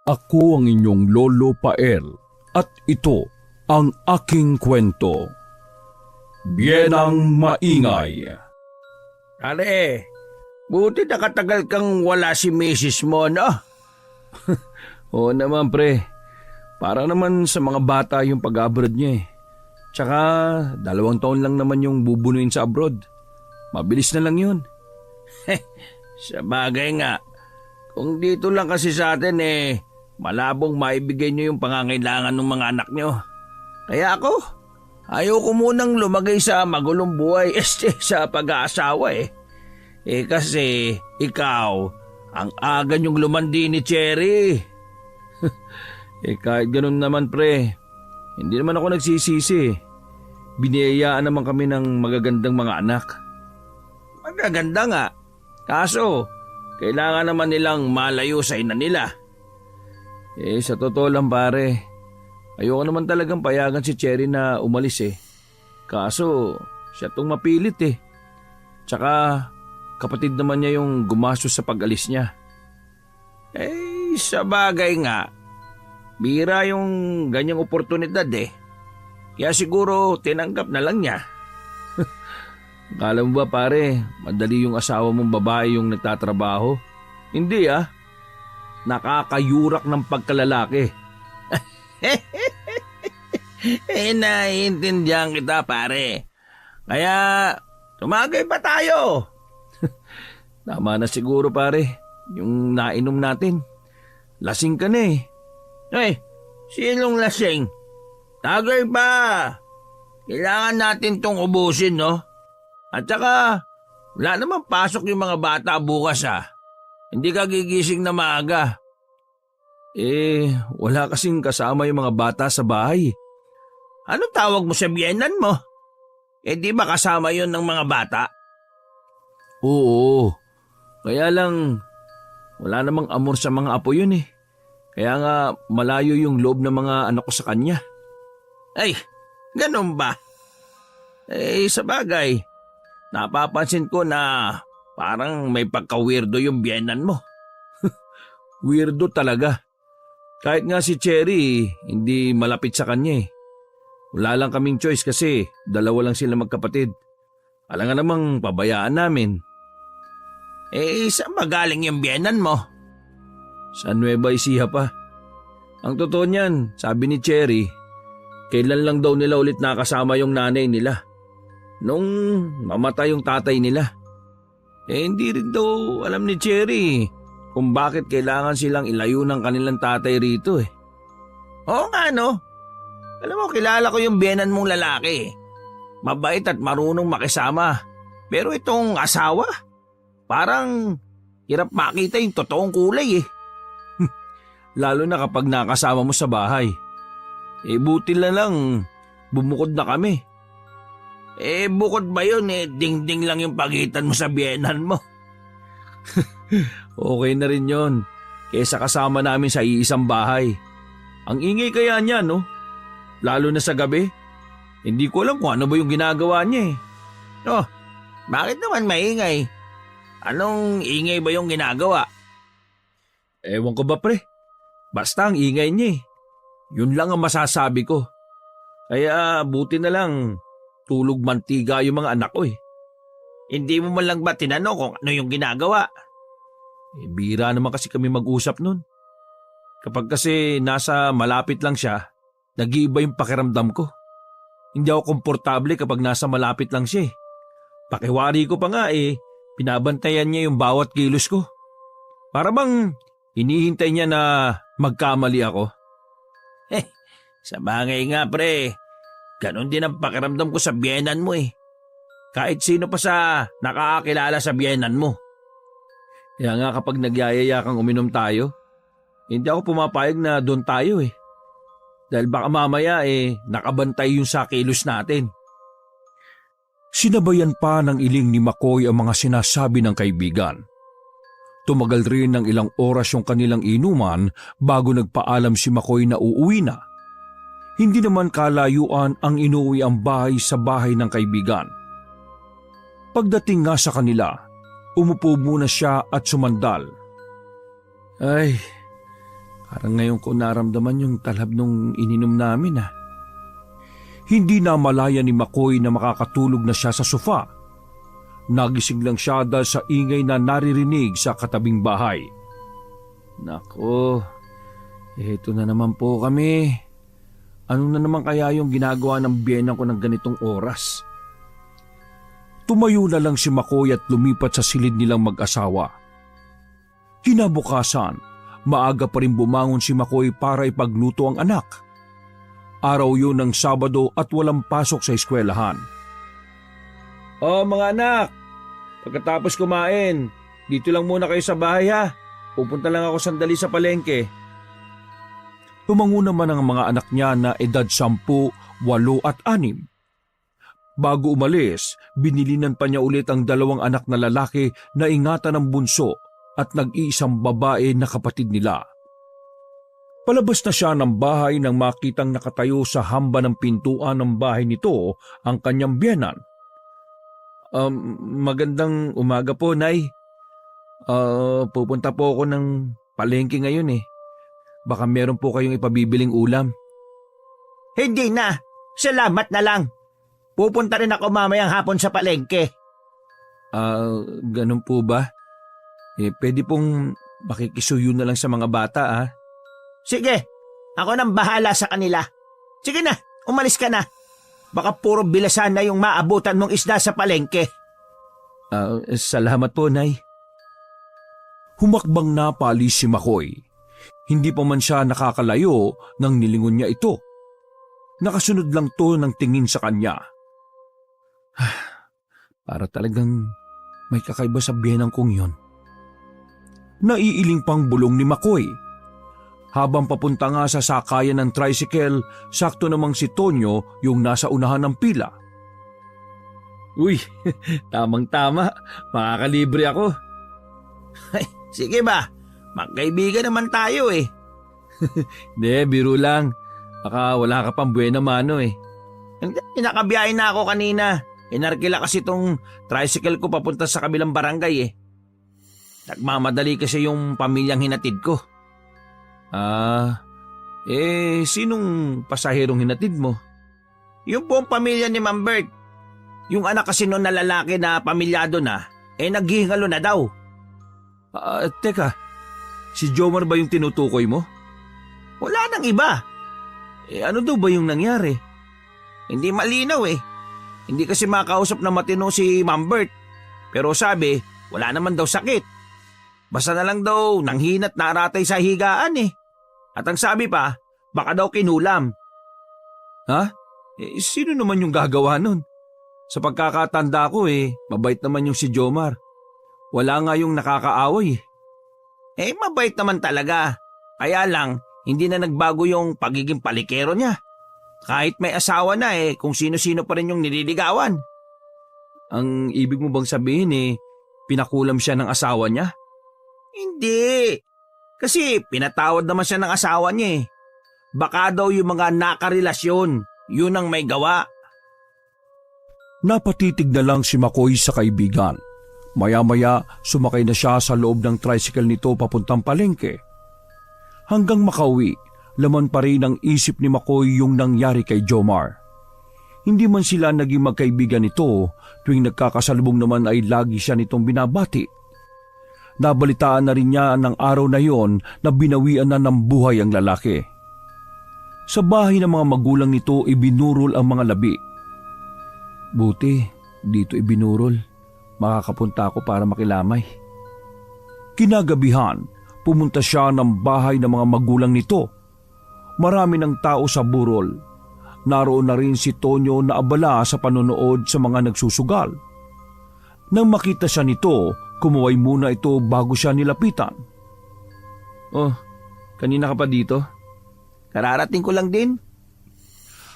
Ako ang inyong Lolo Pael at ito ang aking kwento. Biyenang Maingay. Pare, buti nakatagal kang wala si misis mo, no? Oo naman pre, para naman sa mga bata yung pag-abroad niya eh. Tsaka 2 taon lang naman yung bubunuin sa abroad. Mabilis na lang yun. Sa bagay nga, kung dito lang kasi sa atin malabong maibigay niyo yung pangangailangan ng mga anak niyo. Kaya ako, ayoko munang lumagay sa magulong buhay sa pag-aasawa eh. Kasi ikaw, ang aga niyong lumandi ni Cherry. Kahit ganun naman pre, hindi naman ako nagsisisi. Biniyayaan naman kami ng magagandang mga anak. Magaganda nga, kaso kailangan naman nilang malayo sa ina nila. Sa totoo lang pare, ayoko naman talagang payagan si Cherry na umalis eh. Kaso, siya tong mapilit eh. Tsaka, kapatid naman niya yung gumastos sa pag-alis niya. Sa bagay nga, bira yung ganyang oportunidad eh. Kaya siguro tinanggap na lang niya. Akala mo ba pare, madali yung asawa mong babae yung nagtatrabaho? Hindi ah. Nakakayurak ng pagkalalaki. Naiintindihan kita pare. Kaya tumagay pa tayo. Tama na siguro pare, yung nainom natin. Lasing ka na eh. Sinong lasing? Tagay pa. Kailangan natin tong ubusin, no? At saka, wala namang pasok yung mga bata bukas Hindi ka gigising na maaga. Wala kasing kasama yung mga bata sa bahay. Anong tawag mo sa biyenan mo? Di ba kasama yon ng mga bata? Oo. Kaya lang, wala namang amor sa mga apo yun eh. Kaya nga malayo yung loob ng mga anak ko sa kanya. Ganun ba? Sa bagay, napapansin ko na parang may pagka-weirdo yung biyenan mo. Weirdo talaga. Kahit nga si Cherry, hindi malapit sa kanya eh. Wala lang kaming choice kasi 2 lang sila magkapatid. Alam nga namang pabayaan namin. Saan magaling yung biyenan mo? Sa Nueva Ecija pa. Ang totoo niyan, sabi ni Cherry, kailan lang daw nila ulit nakasama yung nanay nila. Nung mamatay yung tatay nila. Hindi rin daw alam ni Cherry kung bakit kailangan silang ilayo ng kanilang tatay rito eh. Oo nga no. Alam mo, kilala ko yung biyenan mong lalaki. Mabait at marunong makisama. Pero itong asawa, parang hirap makita yung totoong kulay eh. Lalo na kapag nakasama mo sa bahay. Buti na lang, bumukod na kami. Bukod ba yun ding-ding lang yung pagitan mo sa biyenan mo. Okay na rin yon. Kesa kasama namin sa iisang bahay. Ang ingay kaya niya no? Lalo na sa gabi. Hindi ko alam kung ano ba yung ginagawa niya eh. Bakit naman maingay? Anong ingay ba yung ginagawa? Ewan ko ba pre. Basta ang ingay niya eh. Yun lang ang masasabi ko. Kaya buti na lang tulog mantiga yung mga anak ko eh. Hindi mo man lang ba tinanong kung ano yung ginagawa? Bira naman kasi kami mag-usap nun. Kapag kasi nasa malapit lang siya, nag-iiba yung pakiramdam ko. Hindi ako komportable kapag nasa malapit lang siya eh. Pakiwari ko pa nga pinabantayan niya yung bawat kilos ko. Para bang hinihintay niya na magkamali ako. Sa bagay nga pre, ganun din ang pakiramdam ko sa biyenan mo eh. Kahit sino pa sa nakakakilala sa biyenan mo. Kaya nga kapag nagyayaya kang uminom tayo, hindi ako pumapayag na doon tayo eh. Dahil baka mamaya nakabantay yung sa kilos natin. Sinabayan pa ng iling ni McCoy ang mga sinasabi ng kaibigan. Tumagal rin ng ilang oras yung kanilang inuman bago nagpaalam si McCoy na uuwi na. Hindi naman kalayuan ang inuwi ang bahay sa bahay ng kaibigan. Pagdating nga sa kanila, umupo muna siya at sumandal. Ay, Parang ngayon ko naramdaman yung talab nung ininom namin ah. Hindi na malaya ni McCoy na makakatulog na siya sa sofa. Nagising lang siya dahil sa ingay na naririnig sa katabing bahay. Nako, eto na naman po kami. Ano na naman kaya yung ginagawa ng biyenan ko ng ganitong oras? Tumayo na lang si McCoy at lumipat sa silid nilang mag-asawa. Kinabukasan, maaga pa rin bumangon si McCoy para ipagluto ang anak. Araw yun ng Sabado at walang pasok sa eskwelahan. Mga anak, pagkatapos kumain, dito lang muna kayo sa bahay ha. Pupunta lang ako sandali sa palengke. Tumango naman ang mga anak niya na edad 10, 8 at 6. Bago umalis, binilinan pa niya ulit ang 2 anak na lalaki na ingatan ng bunso at nag-iisang babae na kapatid nila. Palabas na siya ng bahay nang makitang nakatayo sa hamba ng pintuan ng bahay nito ang kanyang biyenan. Magandang umaga po, Nay. Pupunta po ako ng palengke ngayon eh. Baka meron po kayong ipabibiling ulam. Hindi na. Salamat na lang. Pupunta rin ako mamayang hapon sa palengke. Ganun po ba? Pwede pong makikisuyo na lang sa mga bata ah. Sige, ako nang bahala sa kanila. Sige na, umalis ka na. Baka puro bilasan na yung maabutan mong isda sa palengke. Salamat po, Nay. Humakbang na paalis si McCoy. Hindi pa man siya nakakalayo nang nilingon niya ito. Nakasunod lang to ng tingin sa kanya. Para talagang may kakaiba sa biyenang kong yon. Naiiling pang bulong ni McCoy. Habang papunta nga sa sakayan ng tricycle, sakto namang si Tonyo yung nasa unahan ng pila. Uy, tamang-tama. Makakalibre ako. Ay, sige ba? Magkaibigan naman tayo eh. Hindi, biro lang. Baka wala ka pang buena mano eh. Pinakabiyahe na ako kanina. Inarkila kasi tong tricycle ko papunta sa kabilang barangay eh. Nagmamadali kasi yung pamilyang hinatid ko. Sinong pasaherong hinatid mo? Yung buong pamilya ni Ma'am Bert. Yung anak kasi noon na lalaki na pamilyado na, naghihingalo na daw. Teka, si Jomar ba yung tinutukoy mo? Wala nang iba. Ano daw ba yung nangyari? Hindi malinaw eh. Hindi kasi makausap na matino si Ma'am Bert. Pero sabi, wala naman daw sakit. Basta na lang daw nanghinat na aratay sa higaan eh. At ang sabi pa, baka daw kinulam. Ha? Sino naman yung gagawa nun? Sa pagkakatanda ko mabait naman yung si Jomar. Wala nga yung nakakaaway eh. Mabait naman talaga. Kaya lang, hindi na nagbago yung pagiging palikero niya. Kahit may asawa na kung sino-sino pa rin yung nililigawan. Ang ibig mo bang sabihin pinakulam siya ng asawa niya? Hindi. Kasi pinatawad naman siya ng asawa niya eh. Baka daw yung mga nakarelasyon, yun ang may gawa. Napatitig na lang si McCoy sa kaibigan. Maya-maya sumakay na siya sa loob ng tricycle nito papuntang palengke. Hanggang makauwi, laman pa rin ang isip ni McCoy yung nangyari kay Jomar. Hindi man sila naging magkaibigan nito, tuwing nagkakasalubong naman ay lagi siya nitong binabati. Nabalitaan na rin niya ng araw na yon na binawian na ng buhay ang lalaki. Sa bahay ng mga magulang nito ibinurol ang mga labi. Buti, dito ibinurol. Makakapunta ako para makilamay. Kinagabihan, pumunta siya ng bahay ng mga magulang nito. Marami ng tao sa burol. Naroon na rin si Tonyo na abala sa panonood sa mga nagsusugal. Nang makita siya nito, kumuway muna ito bago siya nilapitan. Oh, kanina ka pa dito? Kararating ko lang din.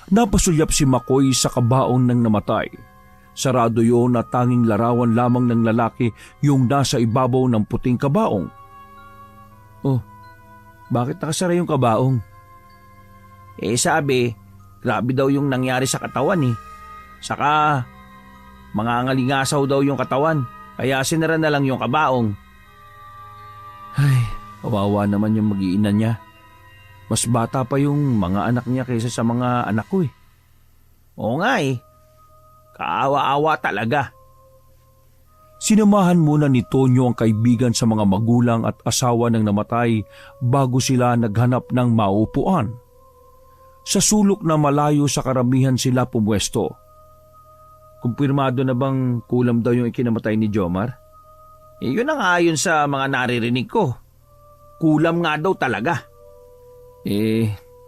Napasulyap si McCoy sa kabaong ng namatay. Sarado yon na tanging larawan lamang ng lalaki yung nasa ibabaw ng puting kabaong. Oh, bakit nakasara yung kabaong? Sabi, grabe daw yung nangyari sa katawan eh. Saka, mangangalingasaw daw yung katawan, kaya sinara na lang yung kabaong. Ay, kawawa naman yung mag-iina niya. Mas bata pa yung mga anak niya kaysa sa mga anak ko eh. Oo nga eh. Kaawa-awa talaga. Sinamahan muna ni Tonyo ang kaibigan sa mga magulang at asawa ng namatay bago sila naghanap ng maupuan. Sa sulok na malayo sa karamihan sila pumwesto. Kumpirmado na bang kulam daw yung ikinamatay ni Jomar? Yun ang ayon sa mga naririnig ko. Kulam nga daw talaga.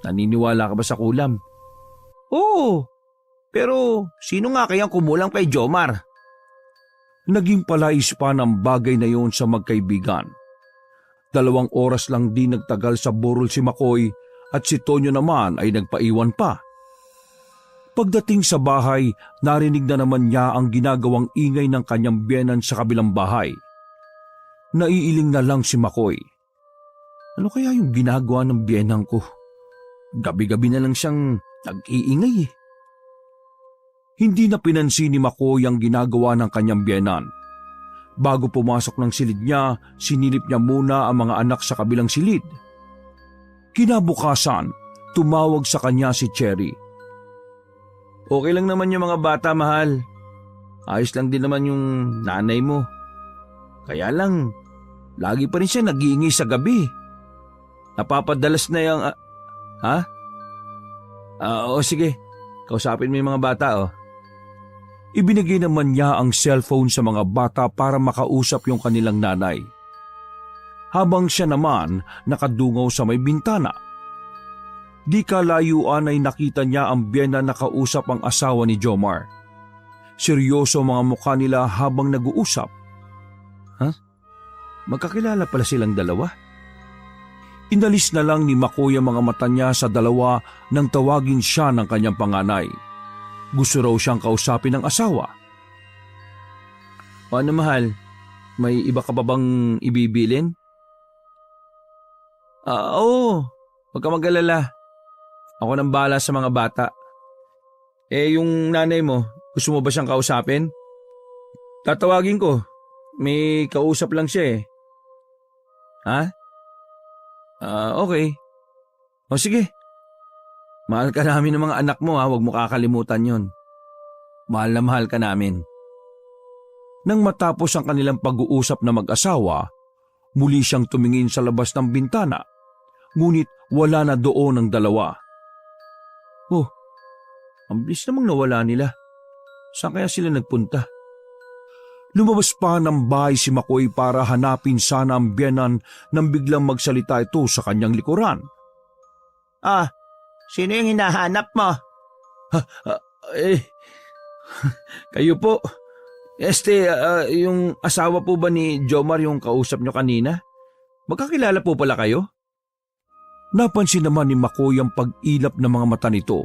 Naniniwala ka ba sa kulam? Oo, pero sino nga kayang kumulang kay Jomar? Naging palais pa ng bagay na yon sa magkaibigan. 2 oras lang din nagtagal sa burol si Makoy at si Tonyo naman ay nagpaiwan pa. Pagdating sa bahay, narinig na naman niya ang ginagawang ingay ng kanyang biyenan sa kabilang bahay. Naiiling na lang si Makoy. Ano kaya yung ginagawa ng biyenang ko? Gabi-gabi na lang siyang nag-iingay eh. Hindi na pinansin ni Makoy ang ginagawa ng kanyang biyenan. Bago pumasok ng silid niya, sinilip niya muna ang mga anak sa kabilang silid. Kinabukasan, tumawag sa kanya si Cherry. Okay lang naman yung mga bata, mahal. Ayos lang din naman yung nanay mo. Kaya lang, lagi pa rin siya nag-iingay sa gabi. Napapadalas na yung... Ha? Oo, sige. Kausapin mo yung mga bata, oh. Ibinigay naman niya ang cellphone sa mga bata para makausap yung kanilang nanay. Habang siya naman nakadungaw sa may bintana. Di kalayuan ay nakita niya ang biyena na kausap ang asawa ni Jomar. Seryoso mga mukha nila habang nag-uusap. Magkakilala pala silang dalawa? Inalis na lang ni Makoy ang mga mata niya sa dalawa nang tawagin siya ng kanyang panganay. Gusto raw siyang kausapin ng asawa. Paano, mahal? May iba ka pa bang ibibilin? Oo. Huwag ka mag-alala. Ako nang bahala sa mga bata. Yung nanay mo, gusto mo ba siyang kausapin? Tatawagin ko. May kausap lang siya eh. Ha? Okay. O sige. Mahal ka namin ng mga anak mo ha, huwag mo kakalimutan yon. Mahal na mahal ka namin. Nang matapos ang kanilang pag-uusap na mag-asawa, muli siyang tumingin sa labas ng bintana, ngunit wala na doon ang dalawa. Oh, ang bilis namang nawala nila. Saan kaya sila nagpunta? Lumabas pa ng bahay si Makoy para hanapin sana ang biyenan nang biglang magsalita ito sa kanyang likuran. Sino yung hinahanap mo? Kayo po. Yung asawa po ba ni Jomar yung kausap nyo kanina? Magkakilala po pala kayo? Napansin naman ni Makoy ang pag-ilap ng mga mata nito.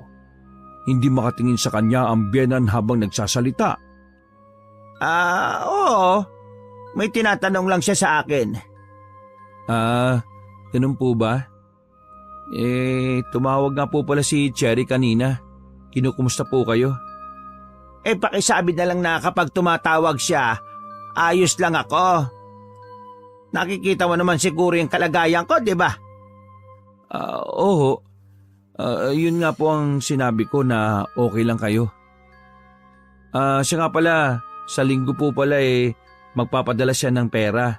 Hindi makatingin sa kanya ang biyenan habang nagsasalita. Oo. May tinatanong lang siya sa akin. Ganun po ba? Tumawag nga po pala si Cherry kanina. Kinukumusta po kayo? Pakisabi na lang na kapag tumatawag siya, ayos lang ako. Nakikita mo naman siguro yung kalagayan ko, di ba? Oo. Yun nga po ang sinabi ko na okay lang kayo. Siya nga pala, sa linggo po pala magpapadala siya ng pera.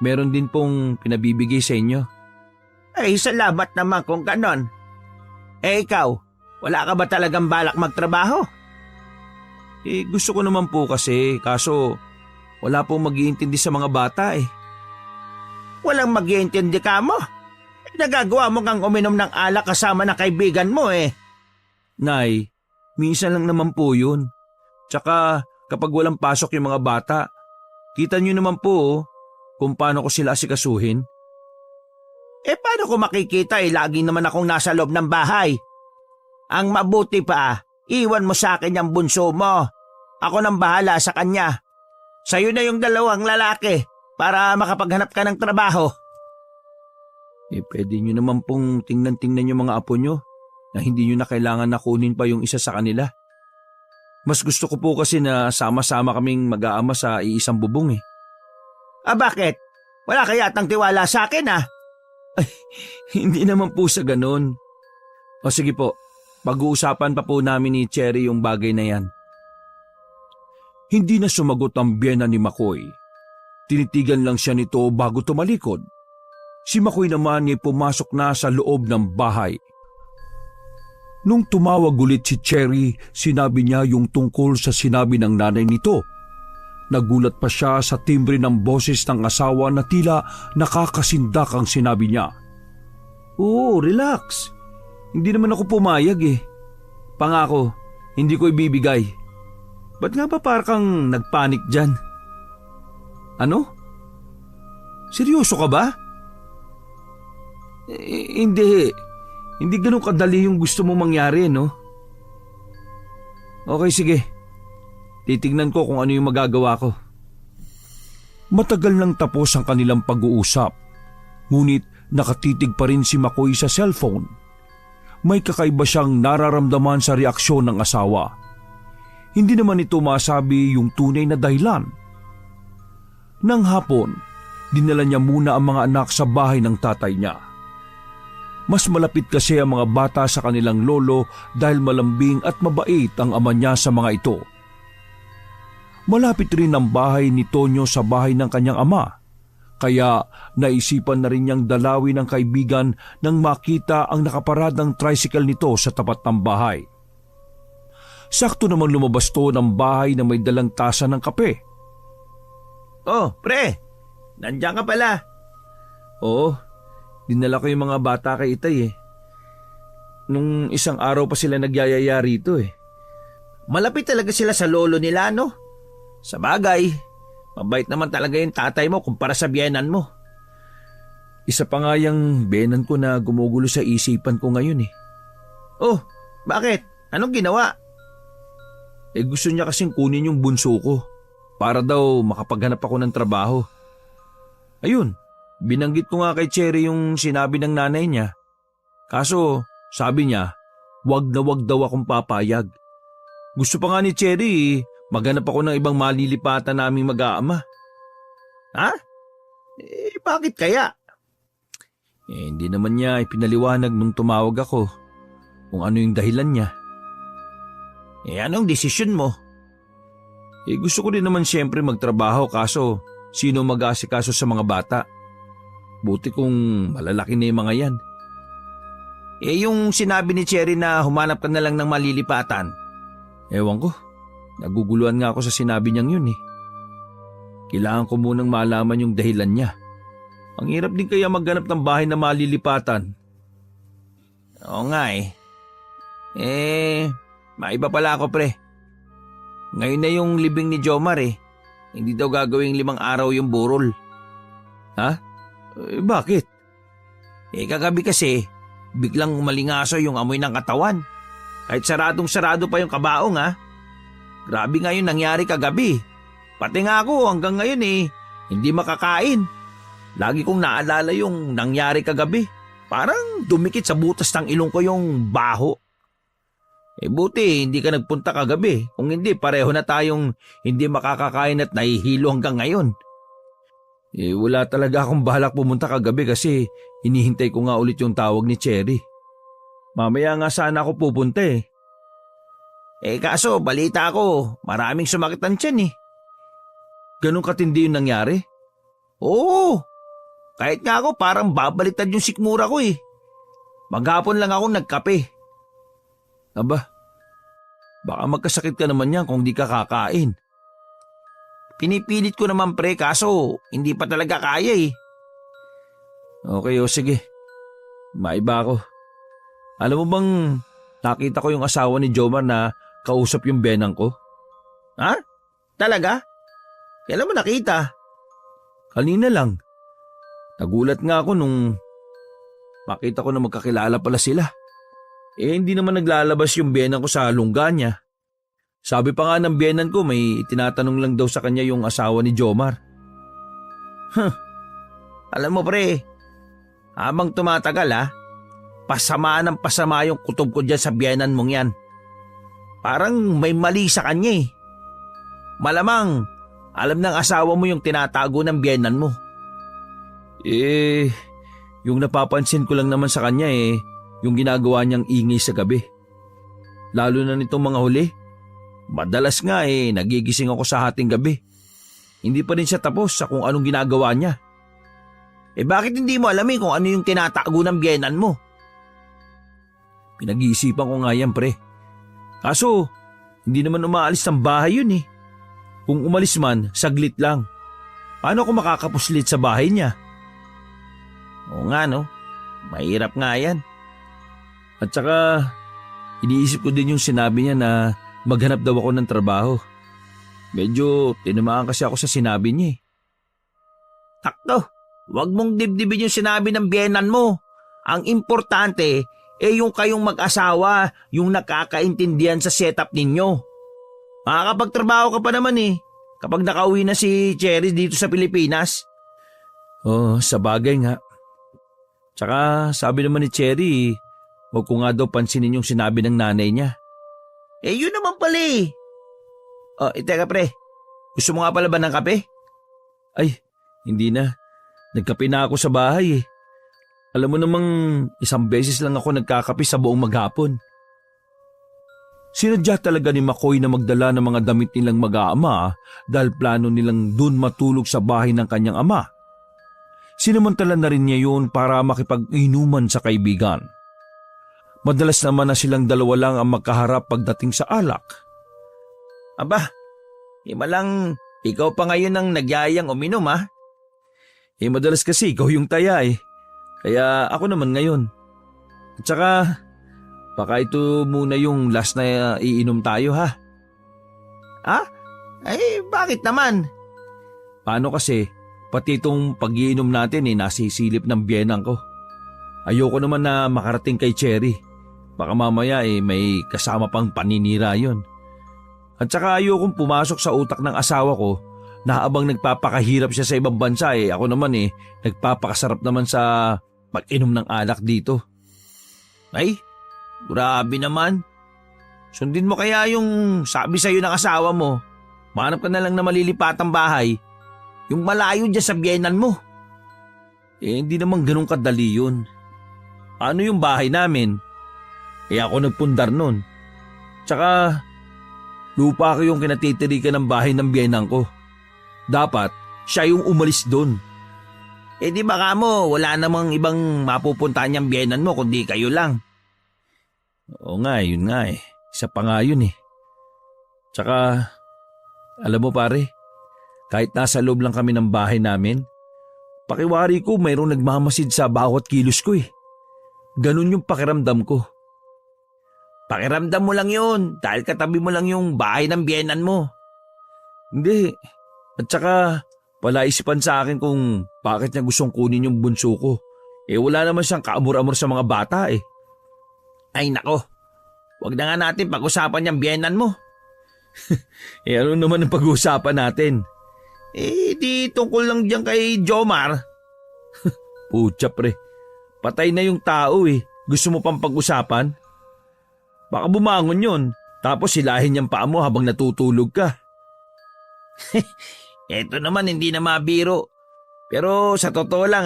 Meron din pong pinabibigay sa inyo. Salamat naman kung ganon. Ikaw, wala ka ba talagang balak magtrabaho? Gusto ko naman po kasi, kaso wala pong mag-iintindi sa mga bata Walang mag-iintindi ka mo? Nagagawa mo kang uminom ng alak kasama ng kaibigan mo Nay, minsan lang naman po yun. Tsaka kapag walang pasok yung mga bata, kita nyo naman po kung paano ko sila asikasuhin. Paano ko makikita lagi naman akong nasa loob ng bahay? Ang mabuti pa, iwan mo sa akin yung bunso mo. Ako nang bahala sa kanya. Sa'yo na yung 2 lalaki para makapaghanap ka ng trabaho. Pwede nyo naman pong tingnan-tingnan yung mga apo nyo na hindi nyo na kailangan na kunin pa yung isa sa kanila. Mas gusto ko po kasi na sama-sama kaming mag-aama sa iisang bubong Bakit? Wala ka yatang tiwala sa akin Hindi naman po sa ganun. O sige po, pag-uusapan pa po namin ni Cherry yung bagay na yan. Hindi na sumagot ang biyena ni Makoy. Tinitigan lang siya nito bago tumalikod. Si Makoy naman ay pumasok na sa loob ng bahay. Nung tumawag ulit si Cherry, sinabi niya yung tungkol sa sinabi ng nanay nito. Nagulat pa siya sa timbre ng boses ng asawa na tila nakakasindak ang sinabi niya. Oo, relax. Hindi naman ako pumayag eh. Pangako, hindi ko ibibigay. Ba't nga ba parang nagpanik dyan? Ano? Seryoso ka ba? Hindi. Hindi ganun kadali yung gusto mo mangyari, no? Okay, sige. Titignan ko kung ano yung magagawa ko. Matagal nang tapos ang kanilang pag-uusap. Ngunit nakatitig pa rin si Makoy sa cellphone. May kakaiba siyang nararamdaman sa reaksyon ng asawa. Hindi naman ito masabi yung tunay na dahilan. Nang hapon, dinala niya muna ang mga anak sa bahay ng tatay niya. Mas malapit kasi ang mga bata sa kanilang lolo dahil malambing at mabait ang ama niya sa mga ito. Malapit rin ang bahay ni Tonyo sa bahay ng kanyang ama, kaya naisipan na rin niyang dalawin ng kaibigan nang makita ang nakaparadang tricycle nito sa tapat ng bahay. Sakto namang lumabas to ng bahay na may dalang tasa ng kape. Oh, pre! Nandiyan ka pala. Oo, dinala ko yung mga bata kay Itay eh. Nung isang araw pa sila nagyayaya rito eh. Malapit talaga sila sa lolo nila, no? Sa bagay, mabait naman talaga yung tatay mo kumpara sa biyenan mo. Isa pa nga yung biyenan ko na gumugulo sa isipan ko ngayon eh. Oh, bakit? Anong ginawa? Gusto niya kasing kunin yung bunso ko para daw makapaghanap ako ng trabaho. Ayun, binanggit ko nga kay Cherry yung sinabi ng nanay niya. Kaso, sabi niya, wag na wag daw akong papayag. Gusto pa nga ni Cherry maghanap ako ng ibang malilipatan naming mag-aama. Ha? Bakit kaya? Hindi naman niya ipinaliwanag nung tumawag ako kung ano yung dahilan niya. Anong desisyon mo? Gusto ko din naman siyempre magtrabaho kaso sino mag-aasikaso sa mga bata? Buti kung malalaki na yung mga yan. Yung sinabi ni Cherry na humanap ka na lang ng malilipatan. Ewan ko. Naguguluhan nga ako sa sinabi niyang yun eh. Kailangan ko munang malaman yung dahilan niya. Ang hirap din kaya maghanap ng bahay na malilipatan. Oo nga eh. Maiba pala ako pre. Ngayon na yung libing ni Jomar eh. Hindi daw gagawing 5 araw yung burol. Ha? Bakit? Kagabi kasi, biglang umalingaso yung amoy ng katawan. Kahit saradong-sarado pa yung kabaong ha. Grabe nga yung nangyari kagabi. Pati nga ako hanggang ngayon hindi makakain. Lagi kong naalala yung nangyari kagabi. Parang dumikit sa butas ng ilong ko yung baho. Buti hindi ka nagpunta kagabi. Kung hindi, pareho na tayong hindi makakakain at nahihilo hanggang ngayon. Wala talaga akong balak pumunta kagabi kasi hinihintay ko nga ulit yung tawag ni Cherry. Mamaya nga sana ako pupunta eh. Kaso balita ko, maraming sumakit ang tiyan eh. Ganun katindi yung nangyari? Oo. Kahit nga ako parang babaliktad yung sikmura ko eh. Maghapon lang ako nagkape. Aba, baka magkasakit ka naman yan kung di ka kakain. Pinipilit ko naman pre kaso hindi pa talaga kaya eh. Okay sige. Maiba ako. Alam mo bang nakita ko yung asawa ni Jomar na kausap yung benang ko? Ha? Talaga? Kailan mo nakita? Kanina lang. Nagulat nga ako nung makita ko na magkakilala pala sila. Hindi naman naglalabas yung benang ko sa lungga niya. Sabi pa nga ng biyenan ko may tinatanong lang daw sa kanya yung asawa ni Jomar. Alam mo pre, habang tumatagal pasama ng pasama yung kutob ko dyan sa biyenan mong yan. Parang may mali sa kanya eh. Malamang, alam ng asawa mo yung tinatago ng biyenan mo. Yung napapansin ko lang naman sa kanya yung ginagawa niyang ingay sa gabi. Lalo na nitong mga huli. Madalas nga nagigising ako sa hating gabi. Hindi pa rin siya tapos sa kung anong ginagawa niya. Bakit hindi mo alamin kung ano yung tinatago ng biyenan mo? Pinag-iisipan ko nga yan, pre. Kaso, hindi naman umaalis ng bahay yun. Kung umalis man, saglit lang. Paano ako makakapuslit sa bahay niya? Oo nga no, mahirap nga yan. At saka, iniisip ko din yung sinabi niya na maghanap daw ako ng trabaho. Medyo tinamaan kasi ako sa sinabi niya. Takto, wag mong dibdibin yung sinabi ng biyenan mo. Ang importante yung kayong mag-asawa, yung nakakaintindihan sa setup ninyo. Makakapagtrabaho ka pa naman kapag nakauwi na si Cherry dito sa Pilipinas. Oo, sa bagay nga. Tsaka sabi naman ni Cherry, huwag ko nga daw pansinin yung sinabi ng nanay niya. Yun naman pala teka pre, gusto mo nga pala ba ng kape? Ay, hindi na. Nagkape na ako sa bahay. Alam mo namang isang beses lang ako nagkakape sa buong maghapon. Sinadya talaga ni McCoy na magdala ng mga damit nilang mag-aama dahil plano nilang dun matulog sa bahay ng kanyang ama. Sinamantala na rin niya yun para makipag-inuman sa kaibigan. Madalas naman na silang dalawa lang ang magkaharap pagdating sa alak. Aba, malang ikaw pa ngayon ang nagyayang uminom Madalas kasi ikaw yung taya Kaya ako naman ngayon. At saka, baka ito muna yung last na iinom tayo ha. Bakit naman? Paano kasi, pati itong pag-iinom natin nasisilip ng biyenang ko. Ayoko naman na makarating kay Cherry. Baka mamaya may kasama pang paninira yon. At saka ayokong pumasok sa utak ng asawa ko na habang nagpapakahirap siya sa ibang bansa ako naman nagpapakasarap naman sa pag-inom ng alak dito. Ay, grabe naman. Sundin mo kaya yung sabi sa'yo ng asawa mo. Manap ka na lang na malilipatang bahay. Yung malayo dyan sa biyenan mo. Hindi naman ganun kadali yun. Ano yung bahay namin? Ako nagpundar nun. Tsaka, lupa ko yung kinatitirikan ng bahay ng biyenan ko. Dapat, siya yung umalis dun. Di baka mo, wala namang ibang mapupuntahan niyang biyenan mo kundi kayo lang. Oo nga, yun nga Isa pa nga yun Tsaka, alam mo pare, kahit nasa loob lang kami ng bahay namin, pakiwari ko mayroong nagmamasid sa bawat kilos ko Ganun yung pakiramdam ko. Pakiramdam mo lang yun dahil katabi mo lang yung bahay ng biyenan mo. Hindi. At saka, palaisipan sa akin kung bakit niya gustong kunin yung bunso ko. Wala naman siyang kaamor-amor sa mga bata Ay nako, wag na nga natin pag-usapan yung biyenan mo. Ano naman ang pag-uusapan natin? Di tungkol lang dyan kay Jomar. Putya pre, patay na yung tao Gusto mo pang pag-usapan? Baka bumangon yun, tapos hilahin niyang paa mo habang natutulog ka. Eto naman hindi na mabiro. Pero sa totoo lang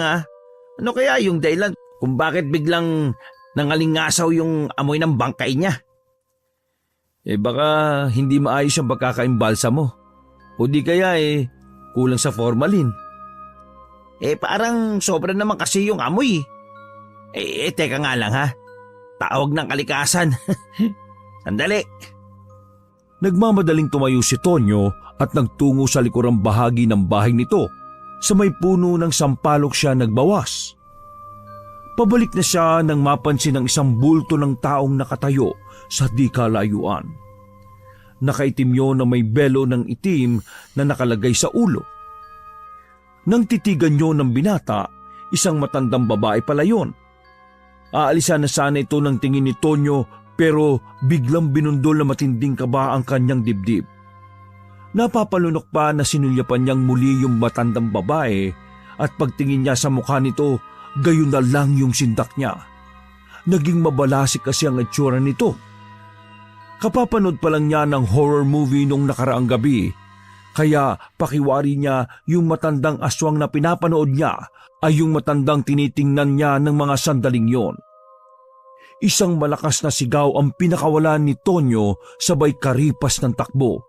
ano kaya yung dahilan kung bakit biglang nangalingasaw yung amoy ng bangkay niya? Baka hindi maayos yung pagkakaimbalsa mo. O di kaya kulang sa formalin. Parang sobra naman kasi yung amoy. Teka nga lang Tawag ng kalikasan. Sandali. Nagmamadaling tumayo si Tonyo at nagtungo sa likurang bahagi ng bahay nito. Sa may puno ng sampalok siya nagbawas. Pabalik na siya nang mapansin ng isang bulto ng taong nakatayo sa di kalayuan. Nakaitim yun na may belo ng itim na nakalagay sa ulo. Nang titigan yun ng binata, isang matandang babae pala yun. Aalisan na sana ito ng tingin ni Tonyo pero biglang binundol na matinding kaba ang kanyang dibdib. Napapalunok pa na sinulyapan niyang muli yung matandang babae at pagtingin niya sa mukha nito, gayon na lang yung sindak niya. Naging mabalasik kasi ang itsura nito. Kapapanood pa lang niya ng horror movie nung nakaraang gabi, kaya pakiwari niya yung matandang aswang na pinapanood niya ay yung matandang tinitingnan niya ng mga sandaling yon. Isang malakas na sigaw ang pinakawalan ni Tonyo sabay karipas ng takbo.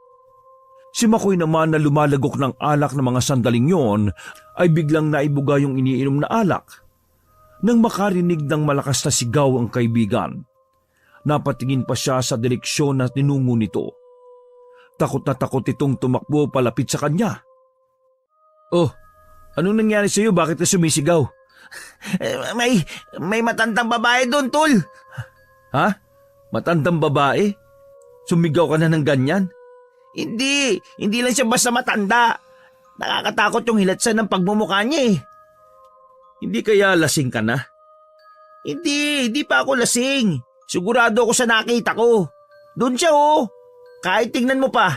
Si Makoy naman na lumalagok ng alak ng mga sandaling yon ay biglang naibuga yung iniinom na alak. Nang makarinig ng malakas na sigaw ang kaibigan, napatingin pa siya sa direksyon na tinungo nito. Takot na takot itong tumakbo palapit sa kanya. "Oh, anong nangyari sa iyo? Bakit ka sumisigaw?" May matandang babae doon, tol. "Ha? Matandang babae? Sumigaw ka na ng ganyan?" Hindi lang siya basta matanda. Nakakatakot yung hilatsan ng pagmumukha niya eh. "Hindi kaya lasing ka na?" Hindi pa ako lasing. Sigurado ako sa nakita ko. Doon siya oh. Kahit tingnan mo pa.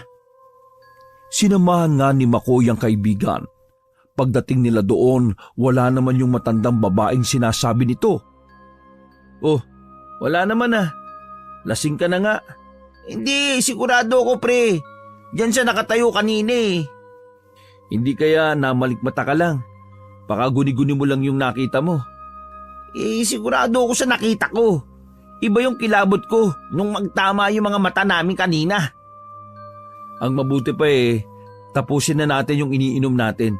Sinamahan nga ni Makoy ang kaibigan. Pagdating nila doon, wala naman yung matandang babaeng sinasabi nito. "Oh, wala naman ah. Lasing ka na nga." Hindi, sigurado ako pre. Diyan siya nakatayo kanina eh. "Hindi kaya namalikmata ka lang? Baka guni-guni mo lang yung nakita mo." Sigurado ako sa nakita ko. Iba yung kilabot ko nung magtama yung mga mata namin kanina. "Ang mabuti pa tapusin na natin yung iniinom natin."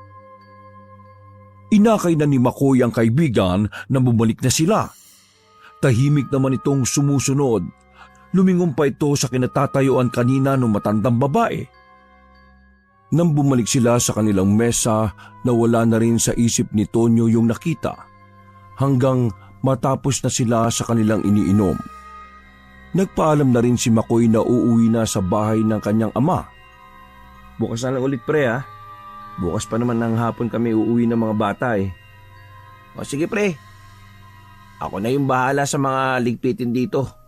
Inakay na ni Makoy ang kaibigan na bumalik na sila. Tahimik naman itong sumusunod. Lumingon pa ito sa kinatatayuan kanina ng matandang babae. Nang bumalik sila sa kanilang mesa, nawala na rin sa isip ni Tonyo yung nakita. Hanggang matapos na sila sa kanilang iniinom. Nagpaalam na rin si Makoy na uuwi na sa bahay ng kanyang ama. Bukas na lang ulit pre ha. Bukas pa naman ng hapon kami uuwi ng mga bata eh. O sige pre. Ako na yung bahala sa mga ligpitin dito.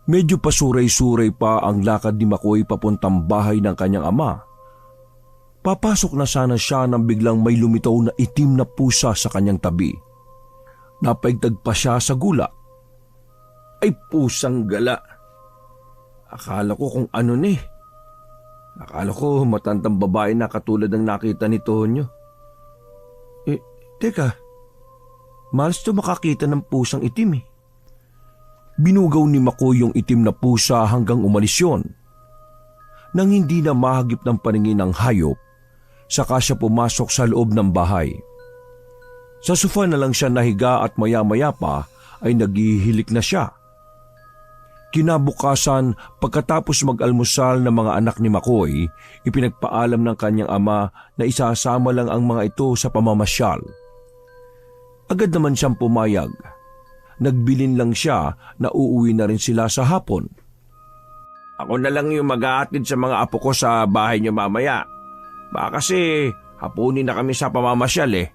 Medyo pasuray-suray pa ang lakad ni Makoy papuntang bahay ng kanyang ama. Papasok na sana siya nang biglang may lumitaw na itim na pusa sa kanyang tabi. Napaigtag pa siya sa gula. Ay pusang gala. Akala ko kung ano ni. Akala ko matandang babae na katulad ng nakita ni Tonyo. Teka. Malas to makakita ng pusang itim eh. Binugaw ni Makoy yung itim na pusa hanggang umalis yun. Nang hindi na mahagip ng paningin ng hayop, saka siya pumasok sa loob ng bahay. Sa sofa na lang siya nahiga at maya-maya pa ay naghihilik na siya. Kinabukasan, pagkatapos mag-almusal ng mga anak ni Makoy, ipinagpaalam ng kanyang ama na isasama lang ang mga ito sa pamamasyal. Agad naman siyang pumayag. Nagbilin lang siya na uuwi na rin sila sa hapon. Ako na lang yung mag-aatid sa mga apo ko sa bahay niyo mamaya. Baka kasi hapunin na kami sa pamamasyal eh.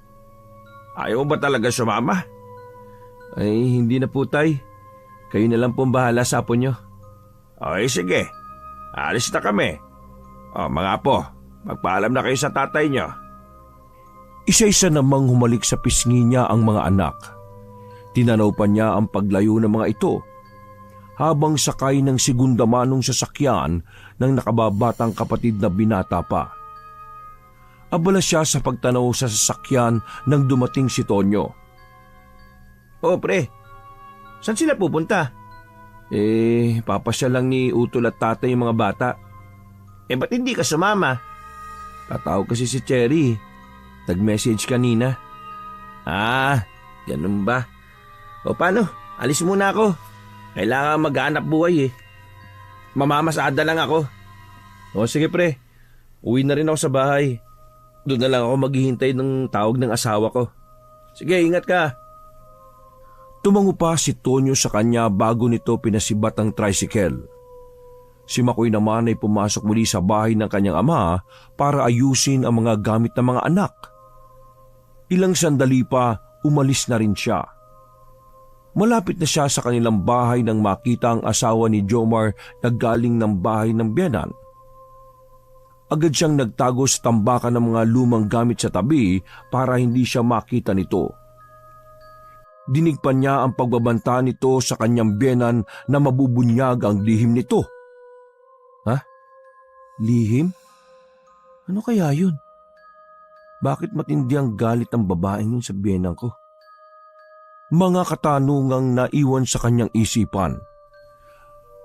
Ayaw ba talaga sumama? Ay, hindi na po tay. Kayo na lang pong bahala sa apo nyo. Okay, sige. Alis na kami. O mga apo, magpaalam na kayo sa tatay nyo. Isa-isa namang humalik sa pisngi niya ang mga anak. Tinanaw pa niya ang paglayo ng mga ito. Habang sakay ng segunda manong sasakyan ng nakababatang kapatid na binata pa. Abala siya sa pagtanaw sa sasakyan nang dumating si Tonyo. Oh pre, saan sila pupunta? Papasya lang ni Utol at tatay yung mga bata. Ba't hindi ka sumama? Tatawag kasi si Cherry. Nag-message kanina. Ganun ba? O paano? Alis muna ako. Kailangan mag-aanap buhay eh. Mamamasada lang ako. O sige pre, uwi na rin ako sa bahay. Doon na lang ako maghihintay ng tawag ng asawa ko. Sige, ingat ka. Tumango pa si Tonyo sa kanya bago nito pinasibat ang tricycle. Si Makoy naman ay pumasok muli sa bahay ng kanyang ama para ayusin ang mga gamit ng mga anak. Ilang sandali pa, umalis na rin siya. Malapit na siya sa kanilang bahay nang makita ang asawa ni Jomar na galing ng bahay ng biyenan. Agad siyang nagtago sa tambakan ng mga lumang gamit sa tabi para hindi siya makita nito. Dinig pa niya ang pagbabanta nito sa kanyang biyenan na mabubunyag ang lihim nito. Ha? Lihim? Ano kaya yun? Bakit matindi ang galit ng babaeng yun sa biyenang ko? Mga katanungang naiwan sa kanyang isipan.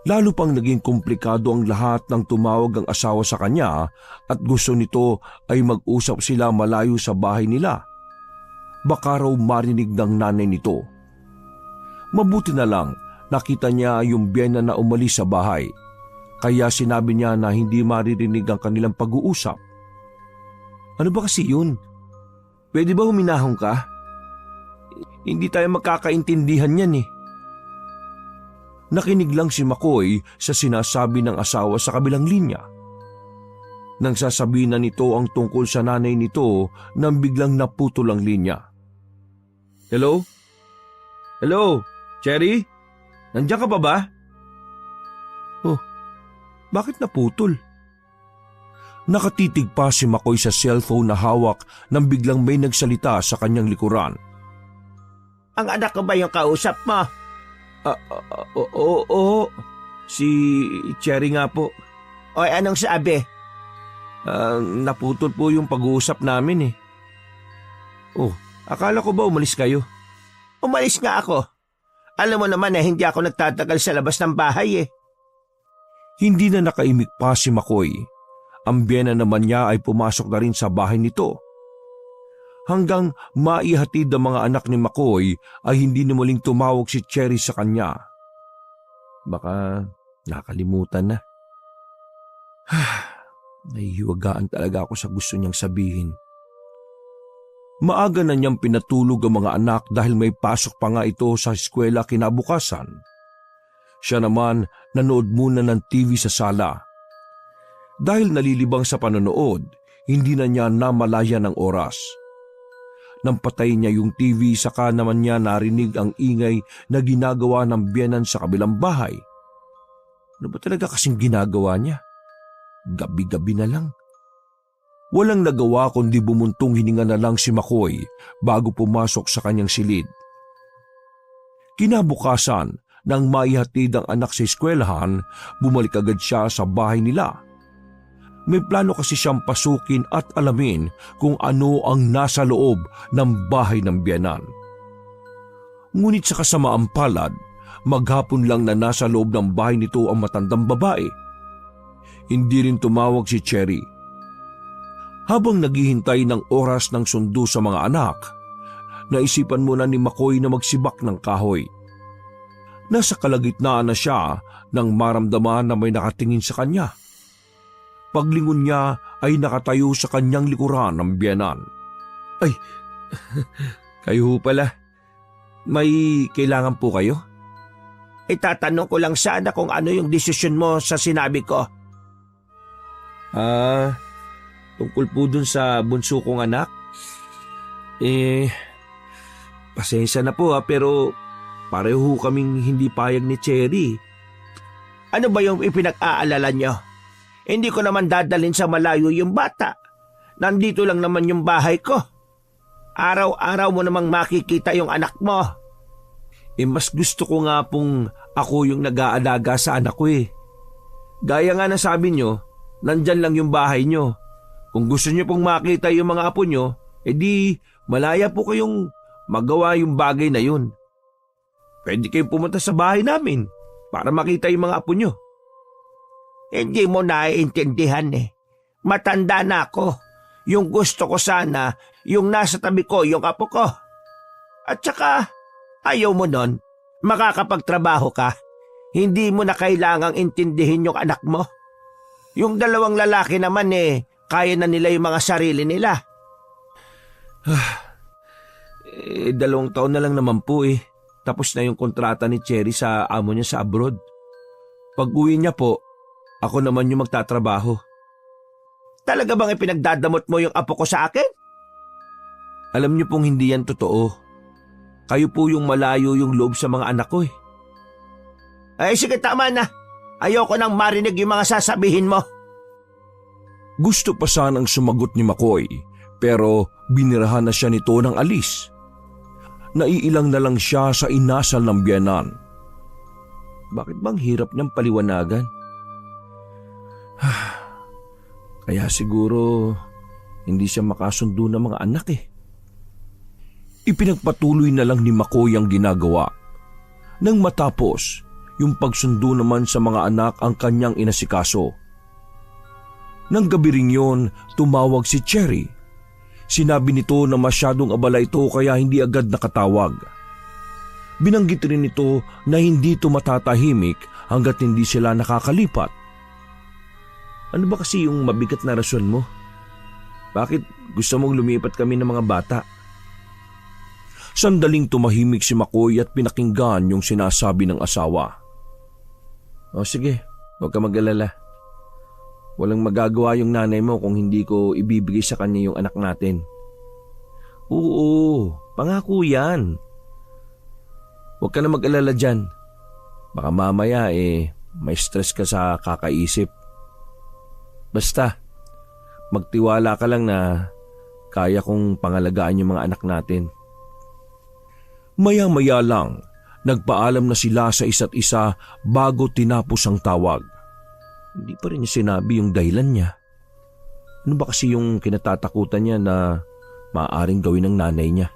Lalo pang naging komplikado ang lahat nang tumawag ang asawa sa kanya at gusto nito ay mag-usap sila malayo sa bahay nila. Baka raw marinig ng nanay nito. Mabuti na lang nakita niya yung biyena na umalis sa bahay. Kaya sinabi niya na hindi maririnig ang kanilang pag-uusap. Ano ba kasi yun? Pwede ba huminahon ka? Hindi tayo magkakaintindihan yan eh. Nakinig lang si Makoy sa sinasabi ng asawa sa kabilang linya. Nang sasabihin na nito ang tungkol sa nanay nito nang biglang naputol ang linya. Hello? Hello? Cherry? Nandiyan ka pa ba? Oh, bakit naputol? Nakatitig pa si Makoy sa cellphone na hawak nang biglang may nagsalita sa kanyang likuran. Ang anak ko ba yung kausap mo? Oo. Si Cherry nga po. O anong sabi? Naputol po yung pag-uusap namin eh. Oh, akala ko ba umalis kayo? Umalis nga ako. Alam mo naman na hindi ako nagtatagal sa labas ng bahay eh. Hindi na nakaimik pa si Makoy. Ang biyena naman niya ay pumasok na rin sa bahay nito. Hanggang maihatid ang mga anak ni Makoy ay hindi na muling tumawag si Cherry sa kanya. Baka nakalimutan na. Nahihiwagaan talaga ako sa gusto niyang sabihin. Maaga na niyang pinatulog ang mga anak dahil may pasok pa nga ito sa eskwela kinabukasan. Siya naman nanood muna ng TV sa sala. Dahil nalilibang sa panonood, hindi na niya namalaya ng oras. Nang patay niya yung TV, saka naman niya narinig ang ingay na ginagawa ng biyenan sa kabilang bahay. Ano ba talaga kasing ginagawa niya? Gabi-gabi na lang. Walang nagawa kundi bumuntong hininga na lang si Makoy bago pumasok sa kanyang silid. Kinabukasan, nang maihatid ang anak sa eskwelahan, bumalik agad siya sa bahay nila. May plano kasi siyang pasukin at alamin kung ano ang nasa loob ng bahay ng biyenan. Ngunit sa kasamaang palad, maghapon lang na nasa loob ng bahay nito ang matandang babae. Hindi rin tumawag si Cherry. Habang naghihintay ng oras ng sundo sa mga anak, naisipan muna ni Makoy na magsibak ng kahoy. Nasa kalagitnaan na siya nang maramdaman na may nakatingin sa kanya. Paglingon niya ay nakatayo sa kanyang likuran ng biyenan. Ay, kayo ho pala. May kailangan po kayo? Itatanong ko lang sana kung ano yung desisyon mo sa sinabi ko. Tungkol po dun sa bunso kong anak. Pasensya na po pero pareho kaming hindi payag ni Cherry. Ano ba yung ipinag-aalala niyo? Hindi ko naman dadalhin sa malayo yung bata. Nandito lang naman yung bahay ko. Araw-araw mo namang makikita yung anak mo. Mas gusto ko nga pong ako yung nag-aalaga sa anak ko eh. Gaya nga na sabi nyo, nandyan lang yung bahay nyo. Kung gusto nyo pong makita yung mga apo nyo, edi malaya po kayong magawa yung bagay na yun. Pwede kayong pumunta sa bahay namin para makita yung mga apo nyo. Hindi mo naiintindihan eh. Matanda na ako. Yung gusto ko sana, yung nasa tabi ko, yung apo ko. At saka, ayaw mo nun, makakapagtrabaho ka. Hindi mo na kailangang intindihin yung anak mo. Yung dalawang lalaki naman kaya na nila yung mga sarili nila. 2 taon na lang naman po eh. Tapos na yung kontrata ni Cherry sa amo niya sa abroad. Pag uwi niya po, ako naman yung magtatrabaho. Talaga bang ipinagdadamot mo yung apo ko sa akin? Alam niyo pong hindi yan totoo. Kayo po yung malayo yung loob sa mga anak ko eh. Ay sige, tama na. Ayoko nang marinig yung mga sasabihin mo. Gusto pa sanang sumagot ni Makoy, pero binirahan na siya nito ng alis. Naiilang na lang siya sa inasal ng biyenan. Bakit bang hirap niyang paliwanagan? Kaya siguro hindi siya makasundo ng mga anak eh. Ipinagpatuloy na lang ni Makoy ang ginagawa. Nang matapos, yung pagsundo naman sa mga anak ang kanyang inasikaso. Nang gabi rin yun, tumawag si Cherry. Sinabi nito na masyadong abala ito kaya hindi agad nakatawag. Binanggit rin nito na hindi ito matatahimik hanggat hindi sila nakakalipat. Ano ba kasi yung mabigat na rason mo? Bakit gusto mong lumipat kami ng mga bata? Sandaling tumahimik si Makoy at pinakinggan yung sinasabi ng asawa. O sige, huwag ka mag-alala. Walang magagawa yung nanay mo kung hindi ko ibibigay sa kanya yung anak natin. Oo, pangako yan. Huwag ka na mag-alala dyan. Baka mamaya may stress ka sa kakaisip. Basta, magtiwala ka lang na kaya kong pangalagaan yung mga anak natin. Maya-maya lang, nagpaalam na sila sa isa't isa bago tinapos ang tawag. Hindi pa rin niya sinabi yung dahilan niya. Ano ba kasi yung kinatatakutan niya na maaaring gawin ng nanay niya?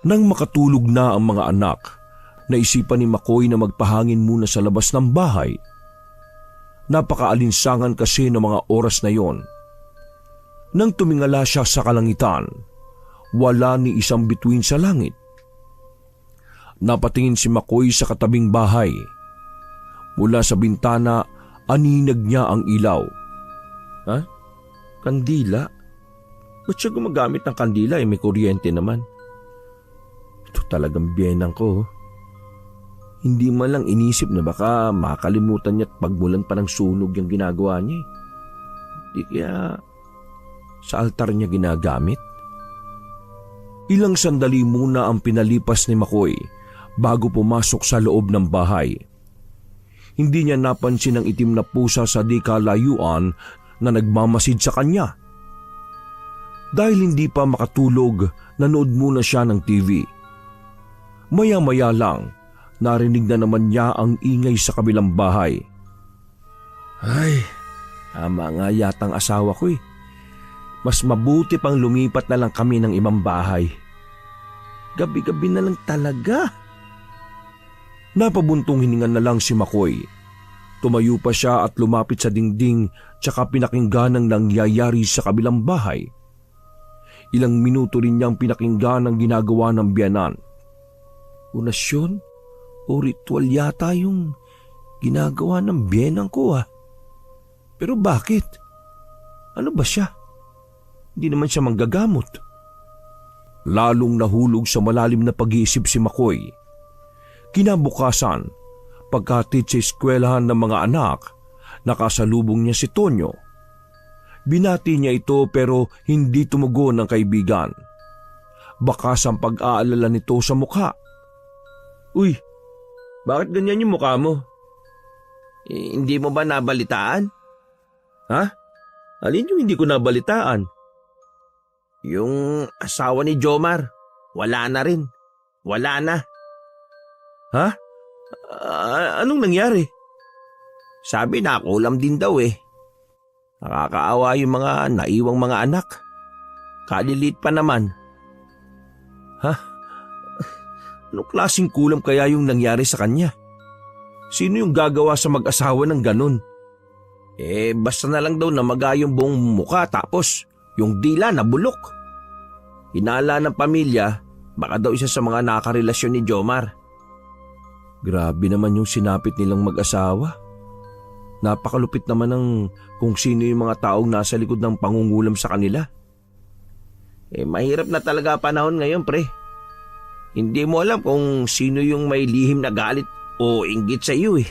Nang makatulog na ang mga anak, naisipan ni Makoy na magpahangin muna sa labas ng bahay. Napakaalinsangan kasi ng mga oras na yon. Nang tumingala siya sa kalangitan, wala ni isang bituin sa langit. Napatingin si Makoy sa katabing bahay. Mula sa bintana, aninag niya ang ilaw. Ha? Kandila? Ba't siya gumagamit ng kandila? May kuryente naman. Ito talagang biyenang ko. Hindi man lang inisip na baka makalimutan niya at pagmulan pa ng sunog yung ginagawa niya. Di kaya sa altar niya ginagamit? Ilang sandali muna ang pinalipas ni Makoy bago pumasok sa loob ng bahay. Hindi niya napansin ang itim na pusa sa di kalayuan na nagmamasid sa kanya. Dahil hindi pa makatulog, nanood muna siya ng TV. Maya-maya lang, narinig na naman niya ang ingay sa kabilang bahay. Ay, tama nga yatang asawa ko eh. Mas mabuti pang lumipat na lang kami ng ibang bahay. Gabi-gabi na lang talaga. Napabuntong hininga na lang si Makoy. Tumayo pa siya at lumapit sa dingding tsaka pinakinggan ang nangyayari sa kabilang bahay. Ilang minuto rin niyang pinakinggan ang ginagawa ng biyanan. Onasyon o ritual yata yung ginagawa ng biyenan ko ah. Pero bakit? Ano ba siya? Hindi naman siya manggagamot. Lalong nahulog sa malalim na pag-iisip si Makoy. Kinabukasan, pagkatid sa eskwelahan ng mga anak, nakasalubong niya si Tonyo. Binati niya ito pero hindi tumugon ng kaibigan. Bakas ang pag-aalala nito sa mukha. Uy, bakit ganyan yung mukha mo? Hindi mo ba nabalitaan? Ha? Alin yung hindi ko nabalitaan? Yung asawa ni Jomar, wala na rin. Wala na. Ha? Anong nangyari? Sabi na kulam din daw eh. Nakakaawa yung mga naiwang mga anak. Kalilit pa naman. Ha? Anong klaseng kulam kaya yung nangyari sa kanya? Sino yung gagawa sa mag-asawa ng ganun? Basta na lang daw namaga yung buong muka tapos yung dila nabulok. Hinala ng pamilya, baka daw isa sa mga nakarelasyon ni Jomar. Grabe naman yung sinapit nilang mag-asawa. Napakalupit naman ng kung sino yung mga taong nasa likod ng pangungulam sa kanila. Mahirap na talaga panahon ngayon, pre. Hindi mo alam kung sino yung may lihim na galit o inggit sa iyo eh.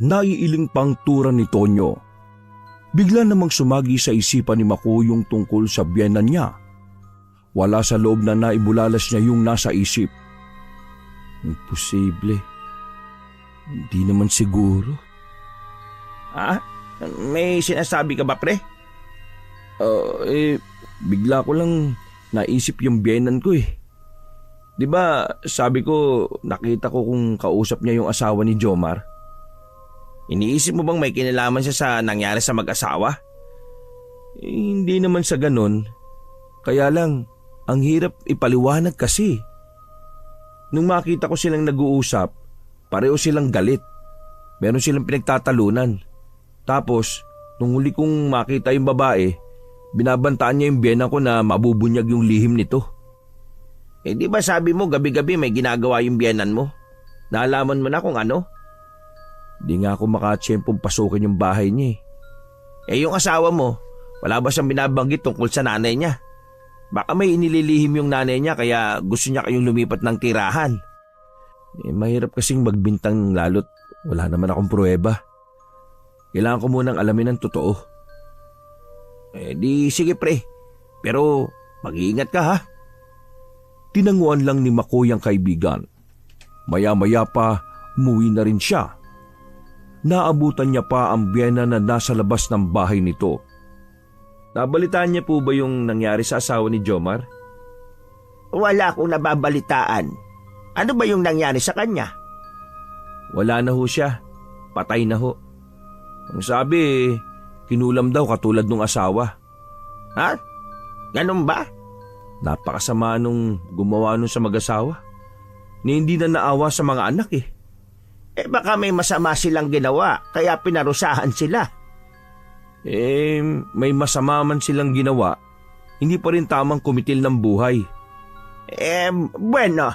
Naiiling pang tura ni Tonyo. Bigla namang sumagi sa isipan ni Makoy yung tungkol sa biyenan niya. Wala sa loob na naibulalas niya yung nasa isip. Imposible. Hindi naman siguro. May sinasabi ka ba, pre? Bigla ko lang naisip yung biyenan ko eh. Di ba sabi ko nakita ko kung kausap niya yung asawa ni Jomar? Iniisip mo bang may kinalaman siya sa nangyari sa mag-asawa? Hindi naman sa ganon. Kaya lang, ang hirap ipaliwanag kasi. Nung makita ko silang nag-uusap, pareho silang galit. Meron silang pinagtatalunan. Tapos, nung huli kong makita yung babae, binabantaan niya yung biyenan ko na mabubunyag yung lihim nito. Di ba sabi mo gabi-gabi may ginagawa yung biyenan mo? Naalaman mo na kung ano? Di nga ako makatsyempong pasukin yung bahay niya Yung asawa mo, wala ba siyang binabanggit tungkol sa nanay niya? Baka may inililihim yung nanay niya kaya gusto niya kayong lumipat ng tirahan. Mahirap kasing magbintang lalo't wala naman akong pruweba. Kailangan ko munang alamin ang totoo. Di sige pre, pero mag-iingat ka ha. Tinanguan lang ni Makoy ang kaibigan. Maya-maya pa, umuwi na rin siya. Naabutan niya pa ang biyena na nasa labas ng bahay nito. Nabalitaan niya po ba yung nangyari sa asawa ni Jomar? Wala akong nababalitaan. Ano ba yung nangyari sa kanya? Wala na ho siya. Patay na ho. Ang sabi, kinulam daw katulad nung asawa. Ha? Ganun ba? Napakasama nung gumawa nun sa mag-asawa. Ni hindi na naawa sa mga anak Baka may masama silang ginawa kaya pinarusahan sila. May masama man silang ginawa, hindi pa rin tamang kumitil ng buhay. Bueno,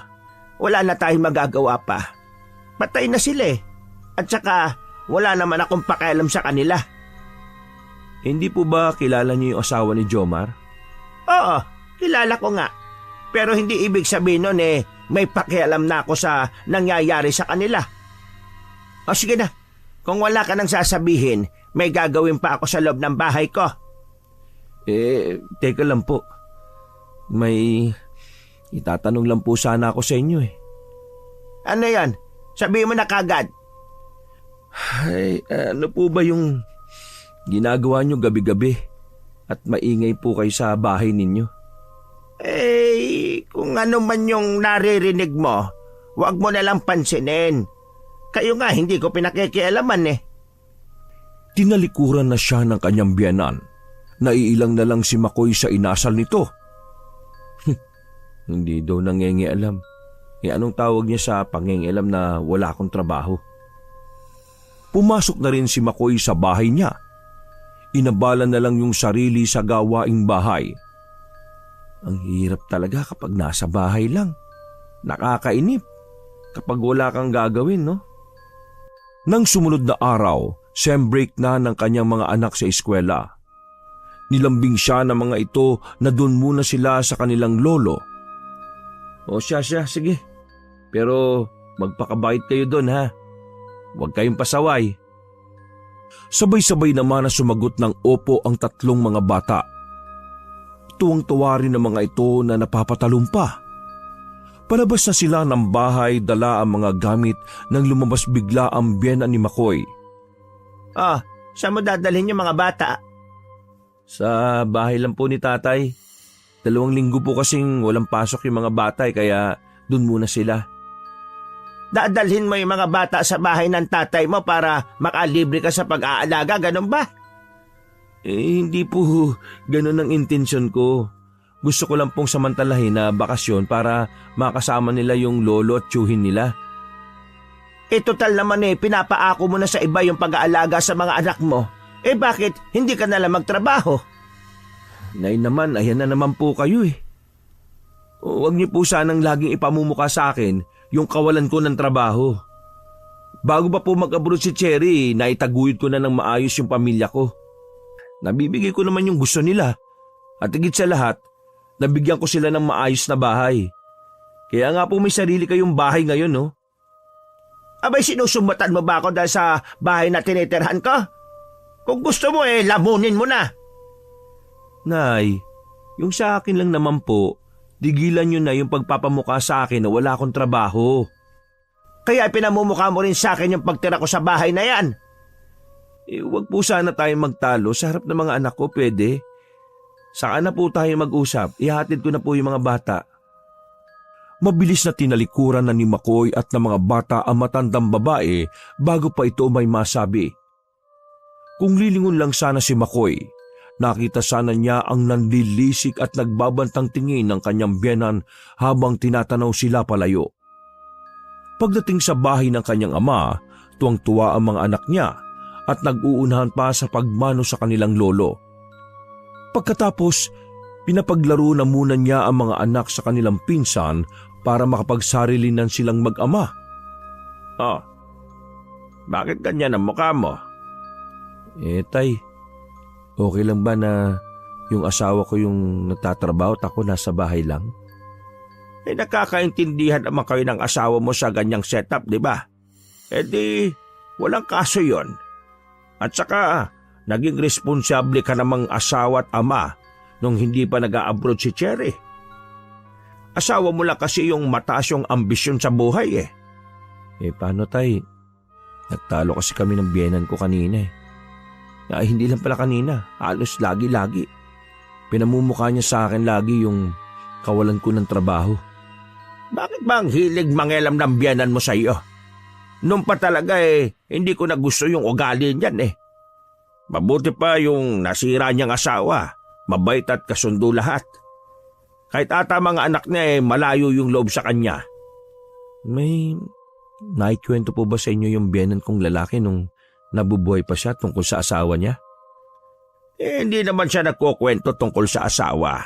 wala na tayong magagawa pa. Patay na sila At saka, wala naman akong pakialam sa kanila. Hindi po ba kilala niyo yung asawa ni Jomar? Oo, kilala ko nga. Pero hindi ibig sabihin nun may pakialam na ako sa nangyayari sa kanila. O sige na, kung wala ka nang sasabihin, may gagawin pa ako sa loob ng bahay ko. Teka lang po. May itatanong lang po sana ako sa inyo Ano yan? Sabihin mo na kagad. Ano po ba yung ginagawa niyo gabi-gabi at maingay po kayo sa bahay ninyo? Kung ano man yung naririnig mo, huwag mo na lang pansinin. Kayo nga, hindi ko pinakikialaman Tinalikuran na siya ng kanyang biyanan. Naiilang na lang si Makoy sa inasal nito. Hindi daw nangingialam. Anong tawag niya sa pangingialam na wala akong trabaho? Pumasok na rin si Makoy sa bahay niya. Inabala na lang yung sarili sa gawaing bahay. Ang hirap talaga kapag nasa bahay lang. Nakakainip kapag wala kang gagawin, no? Nang sumunod na araw, sem break na ng kanyang mga anak sa eskwela. Nilambing siya ng mga ito na doon muna sila sa kanilang lolo. O siya, sige. Pero magpakabait kayo doon ha. Huwag kayong pasaway. Sabay-sabay naman na sumagot ng opo ang tatlong mga bata. Tuwang-tuwa rin ng mga ito na napapatalumpa. Palabas na sila ng bahay, dala ang mga gamit nang lumabas bigla ang biyena ni Makoy. Saan mo dadalhin yung mga bata? Sa bahay lang po ni tatay. 2 linggo po kasing walang pasok yung mga bata kaya dun muna sila. Dadalhin mo yung mga bata sa bahay ng tatay mo para makalibre ka sa pag-aalaga, ganun ba? Hindi po ganun ang intensyon ko. Gusto ko lang pong samantalahin na bakasyon para makasama nila yung lolo at tiyuhin nila. Total naman pinapaako mo na sa iba yung pag-aalaga sa mga anak mo. Bakit hindi ka nalang magtrabaho? Nay naman, ayan na naman po kayo Huwag niyo po sanang laging ipamumuka sa akin yung kawalan ko ng trabaho. Bago pa po mag-abroad si Cherry, naitaguyod ko na ng maayos yung pamilya ko. Nabibigay ko naman yung gusto nila. At higit sa lahat, nabigyan ko sila ng maayos na bahay. Kaya nga po may sarili kayong bahay ngayon, no? Abay, sinusumbatan mo ba ako dahil sa bahay na tinitirhan ko? Kung gusto mo lamunin mo na. Nay, yung sa akin lang naman po, digilan nyo na yung pagpapamukha sa akin na wala akong trabaho. Kaya pinamumukha mo rin sa akin yung pagtira ko sa bahay na yan. Huwag po sana tayong magtalo sa harap ng mga anak ko, pwede? Saka na po tayo mag-usap, ihatid ko na po yung mga bata. Mabilis na tinalikuran na ni Makoy at ng mga bata ang matandang babae bago pa ito may masabi. Kung lilingon lang sana si Makoy, nakita sana niya ang nanlilisik at nagbabantang tingin ng kanyang biyenan habang tinatanaw sila palayo. Pagdating sa bahay ng kanyang ama, tuwang-tuwa ang mga anak niya at nag-uunahan pa sa pagmano sa kanilang lolo. Pagkatapos, pinapaglaro na muna niya ang mga anak sa kanilang pinsan para makapagsarilinan silang mag-ama. Oh, bakit ganyan ang mukha mo? Tay, okay lang ba na yung asawa ko yung nagtatrabaho at ako nasa bahay lang? Nakakaintindihan naman kayo ng asawa mo sa ganyang setup, di ba? Di, walang kaso yon. At saka, naging responsable ka namang asawa at ama nung hindi pa nag-a-abroad si Cherry. Asawa mo lang kasi yung mataas yung ambisyon sa buhay eh. Paano tay? Nagtalo kasi kami ng biyenan ko kanina eh. Hindi lang pala kanina, halos lagi-lagi. Pinamumukha niya sa akin lagi yung kawalan ko ng trabaho. Bakit ba ang hilig mangelam ng biyanan mo sa iyo? Noon pa talaga hindi ko na gusto yung ugali niyan eh. Mabuti pa yung nasira niyang asawa, mabait at kasundo lahat. Kahit ata mga anak niya malayo yung loob sa kanya. May naikwento po ba sa inyo yung biyenan kong lalaki nung nabubuhay pa siya tungkol sa asawa niya? Hindi naman siya nagkukwento tungkol sa asawa.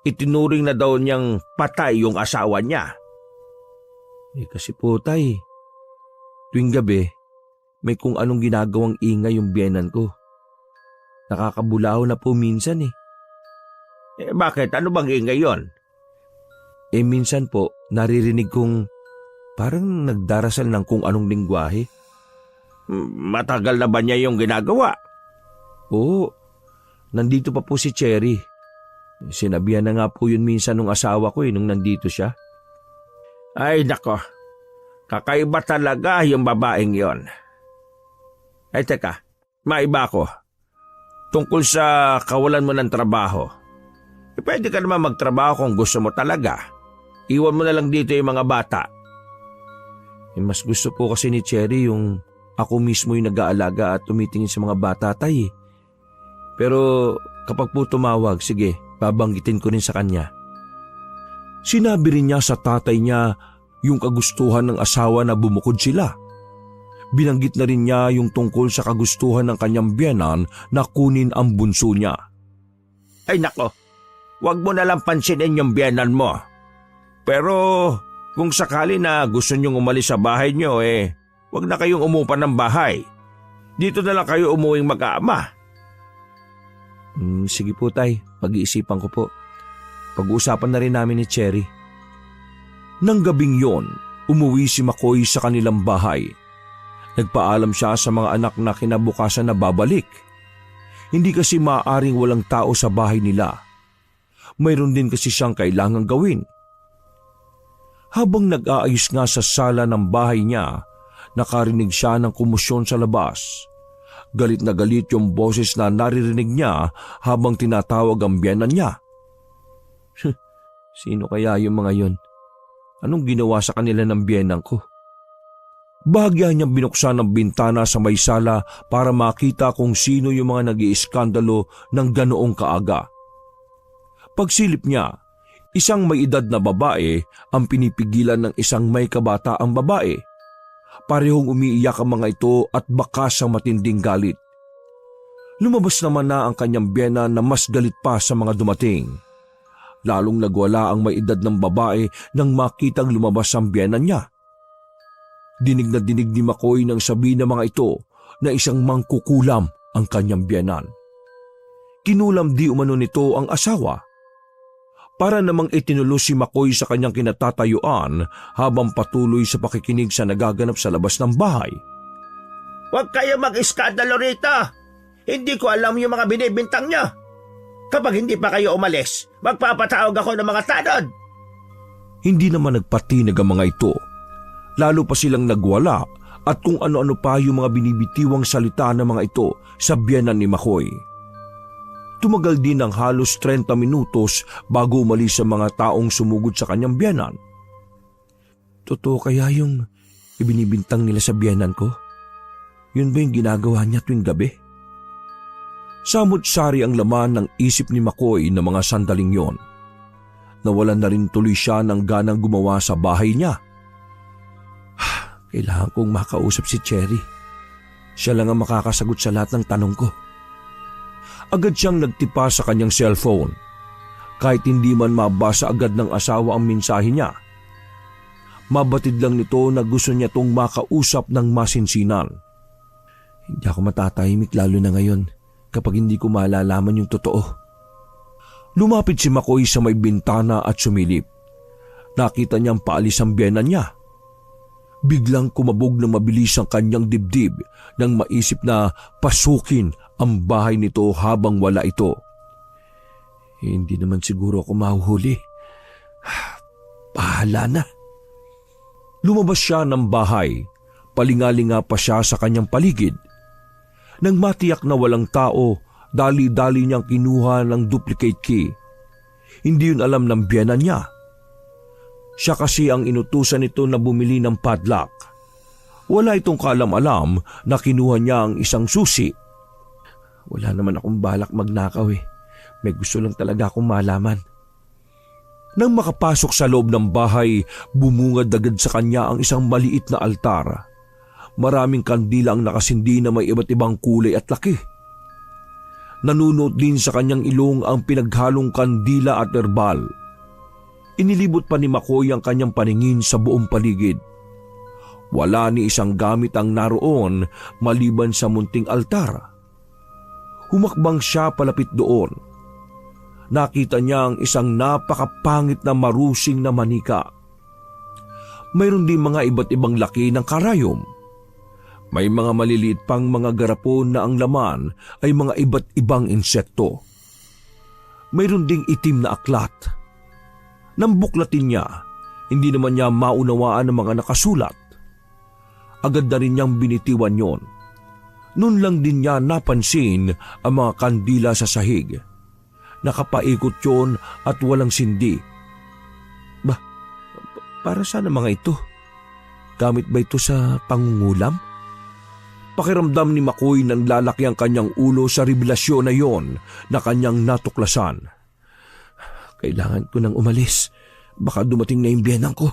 Itinuring na daw niyang patay yung asawa niya. Kasi po tay, tuwing gabi, may kung anong ginagawang ingay yung biyenan ko. Nakakabulaho na po minsan eh. Bakit? Ano bang ingay yon? Minsan po, naririnig kong parang nagdarasal ng kung anong lingwahe. Matagal na ba niya yung ginagawa? Oo, nandito pa po si Cherry. Sinabihan na nga po yun minsan ng asawa ko nung nandito siya. Ay nako, kakaiba talaga yung babaeng yon. Ay teka, maiba ko. Tungkol sa kawalan mo ng trabaho. Pwede ka naman magtrabaho kung gusto mo talaga. Iwan mo na lang dito yung mga bata. Mas gusto po kasi ni Cherry yung ako mismo yung nag-aalaga at tumitingin sa mga bata tay. Pero kapag po tumawag, sige, babanggitin ko rin sa kanya. Sinabi rin niya sa tatay niya yung kagustuhan ng asawa na bumukod sila. Binanggit na rin niya yung tungkol sa kagustuhan ng kanyang biyenan na kunin ang bunso niya. Ay nako, wag mo na lang pansinin yung biyenan mo. Pero kung sakali na gusto niyong umalis sa bahay niyo wag na kayong umupa ng bahay. Dito na lang kayo umuwing mag-aama. Sige po tay, pag-iisipan ko po. Pag-uusapan na rin namin ni Cherry. Nang gabing yon, umuwi si Makoy sa kanilang bahay. Nagpaalam siya sa mga anak na kinabukasan na babalik. Hindi kasi maaaring walang tao sa bahay nila. Mayroon din kasi siyang kailangang gawin. Habang nag-aayos nga sa sala ng bahay niya, nakarinig siya ng kumusyon sa labas. Galit na galit yung boses na naririnig niya habang tinatawag ang biyenan niya. Sino kaya yung mga yon? Anong ginawa sa kanila ng biyenan ko? Bahagya niyang binuksan ang bintana sa may sala para makita kung sino yung mga nag-iiskandalo ng ganoong kaaga. Pagsilip niya, isang may edad na babae ang pinipigilan ng isang may kabataang babae. Parehong umiiyak ang mga ito at bakas ang matinding galit. Lumabas naman na ang kanyang biyena na mas galit pa sa mga dumating. Lalong nagwala ang may edad ng babae nang makitang lumabas ang biyena niya. Dinig na dinig ni Makoy nang sabi ng mga ito na isang mangkukulam ang kanyang biyenan. Kinulam di umano nito ang asawa. Para namang itinulo si Makoy sa kanyang kinatatayuan habang patuloy sa pakikinig sa nagaganap sa labas ng bahay. Huwag kayo mag-iskandalo rito! Hindi ko alam yung mga binibintang niyo! Kapag hindi pa kayo umalis, magpapatawag ako ng mga tanod! Hindi naman nagpatinag ang mga ito. Lalo pa silang nagwala at kung ano-ano pa yung mga binibitiwang salita ng mga ito sa biyenan ni Makoy. Tumagal din ng halos 30 minutos bago umalis sa mga taong sumugod sa kanyang biyenan. Totoo kaya yung ibinibintang nila sa biyenan ko? Yun ba yung ginagawa niya tuwing gabi? Samot-sari ang laman ng isip ni McCoy na mga sandaling yon. Nawalan na rin tuloy siya ng ganang gumawa sa bahay niya. Kailangan kong makausap si Cherry. Siya lang ang makakasagot sa lahat ng tanong ko. Agad siyang nagtipa sa kanyang cellphone. Kahit hindi man mabasa agad ng asawa ang mensahe niya. Mabatid lang nito na gusto niya tong makausap ng masinsinan. Hindi ako matatahimik lalo na ngayon kapag hindi ko malalaman yung totoo. Lumapit si McCoy sa may bintana at sumilip. Nakita niyang paalis ang biyenan niya. Biglang kumabog na mabilis ang kanyang dibdib nang maisip na pasukin ang bahay nito habang wala ito. Hindi naman siguro ako mahuhuli. Bahala na. Lumabas siya ng bahay. Palingalinga pa siya sa kanyang paligid. Nang matiyak na walang tao, dali-dali niyang kinuha ng duplicate key. Hindi yun alam ng biyenan niya. Siya kasi ang inutusan nito na bumili ng padlock. Wala itong kaalam-alam na kinuha niya ang isang susi. Wala naman akong balak magnakaw eh. May gusto lang talaga akong malaman. Nang makapasok sa loob ng bahay, bumungad agad sa kanya ang isang maliit na altar. Maraming kandila ang nakasindi na may iba't ibang kulay at laki. Nanunot din sa kanyang ilong ang pinaghalong kandila at herbal. Inilibot pa ni McCoy ang kanyang paningin sa buong paligid. Wala ni isang gamit ang naroon maliban sa munting altar. Humakbang siya palapit doon. Nakita niya ang isang napakapangit na marusing na manika. Mayroon din mga iba't ibang laki ng karayom. May mga maliliit pang mga garapon na ang laman ay mga iba't ibang insekto. Mayroon ding itim na aklat. Nang buklatin niya, hindi naman niya maunawaan ang mga nakasulat. Agad na rin niyang binitiwan yon. Noon lang din niya napansin ang mga kandila sa sahig. Nakapaikot yon at walang sindi. Para saan ang mga ito? Gamit ba ito sa pangungulam? Pakiramdam ni McCoy nang lalaki ang kanyang ulo sa revelasyon na yon na kanyang natuklasan. Kailangan ko nang umalis. Baka dumating na yung biyenan ko.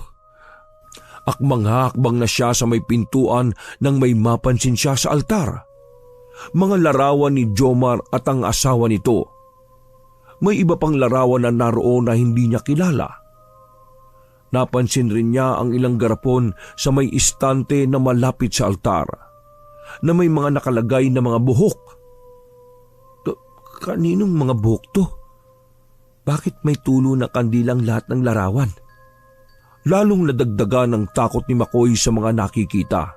Akbang-hakbang na siya sa may pintuan nang may mapansin siya sa altar. Mga larawan ni Jomar at ang asawa nito. May iba pang larawan na naroon na hindi niya kilala. Napansin rin niya ang ilang garapon sa may istante na malapit sa altar, na may mga nakalagay na mga buhok. Kaninong mga buhok to? Bakit may tulo na kandilang lahat ng larawan? Lalong nadagdagan ng takot ni McCoy sa mga nakikita.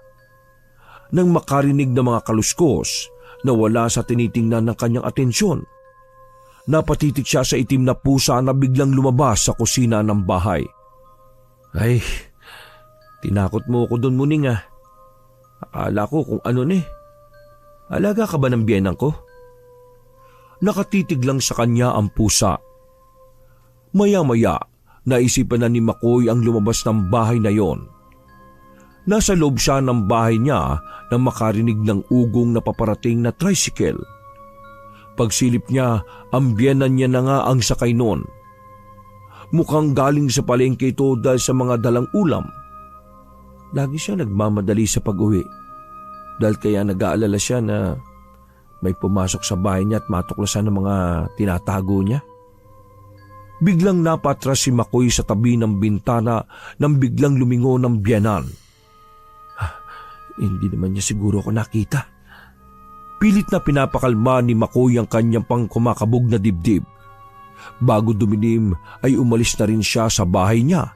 Nang makarinig ng mga kaluskos na wala sa tinitingnan ng kanyang atensyon, napatitik siya sa itim na pusa na biglang lumabas sa kusina ng bahay. Ay, tinakot mo ko doon, Muning ah. Akala ko kung ano ni. Alaga ka ba ng biyenan ko? Nakatitig lang sa kanya ang pusa. Maya-maya, naisipan na ni McCoy ang lumabas ng bahay na yon. Nasa loob siya ng bahay niya nang makarinig ng ugong na paparating na tricycle. Pagsilip niya, ang biyenan niya na nga ang sakay noon. Mukhang galing sa palengke ito dahil sa mga dalang ulam. Lagi siya nagmamadali sa pag-uwi. Dahil kaya nag-aalala siya na may pumasok sa bahay niya at matuklasan ng mga tinatago niya. Biglang napatras si McCoy sa tabi ng bintana nang biglang lumingon ng biyenan. Hindi naman niya siguro ako nakita. Pilit na pinapakalma ni McCoy ang kanyang pang kumakabog na dibdib. Bago dumilim ay umalis na rin siya sa bahay niya.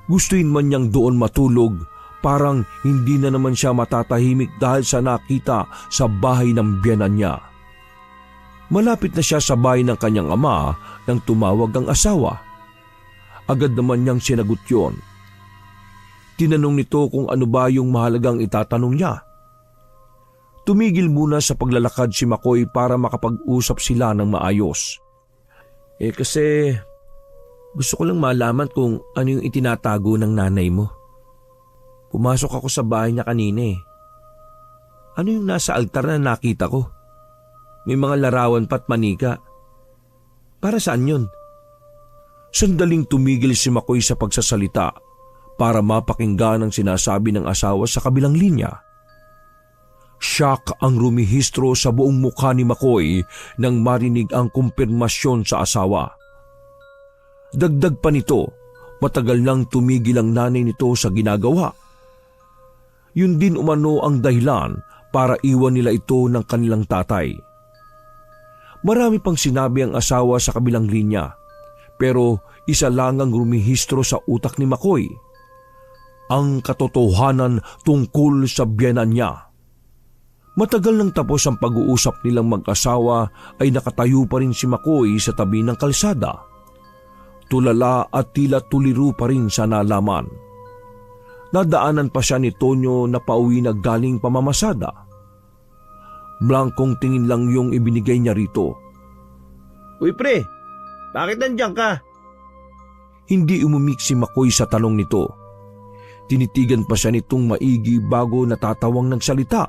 Gustuin man niyang doon matulog, parang hindi na naman siya matatahimik dahil sa nakita sa bahay ng biyenan niya. Malapit na siya sa bahay ng kanyang ama nang tumawag ang asawa. Agad naman niyang sinagot yon. Tinanong nito kung ano ba yung mahalagang itatanong niya. Tumigil muna sa paglalakad si McCoy para makapag-usap sila ng maayos. Kasi gusto ko lang malaman kung ano yung itinatago ng nanay mo. Pumasok ako sa bahay niya kanina eh. Ano yung nasa altar na nakita ko? May mga larawan pa't manika. Para saan yun? Sandaling tumigil si Makoy sa pagsasalita para mapakinggan ang sinasabi ng asawa sa kabilang linya. Shock ang rumihistro sa buong mukha ni Makoy nang marinig ang kumpirmasyon sa asawa. Dagdag pa nito, matagal nang tumigil ang nanay nito sa ginagawa. Yun din umano ang dahilan para iwan nila ito ng kanilang tatay. Marami pang sinabi ang asawa sa kabilang linya, pero isa lang ang rumihistro sa utak ni Makoy. Ang katotohanan tungkol sa biyenan niya. Matagal nang tapos ang pag-uusap nilang mag-asawa ay nakatayo pa rin si Makoy sa tabi ng kalsada. Tulala at tila tuliro pa rin sa nalaman. Nadaanan pa siya ni Tonyo na pauwi na galing pamamasada. Blankong tingin lang yung ibinigay niya rito. Uy pre, bakit nandiyan ka? Hindi umimik si Makoy sa tanong nito. Tinitigan pa siya nitong maigi bago natatawang nagsalita.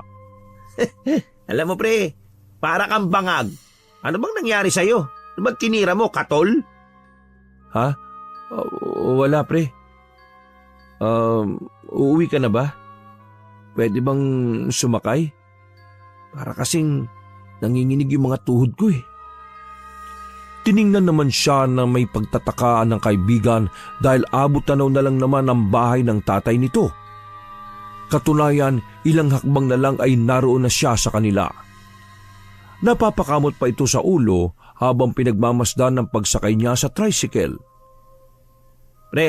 Alam mo pre, para kang bangag. Ano bang nangyari sa'yo? Ano bang tinira mo, katol? Ha? Wala pre. Uuwi ka na ba? Pwede bang sumakay? Para kasing nanginginig yung mga tuhod ko eh. Tiningnan naman siya na may pagtataka ng kaibigan dahil abot tanaw na lang naman ang bahay ng tatay nito. Katunayan, ilang hakbang na lang ay naroon na siya sa kanila. Napapakamot pa ito sa ulo habang pinagmamasdan ng pagsakay niya sa tricycle. Pre,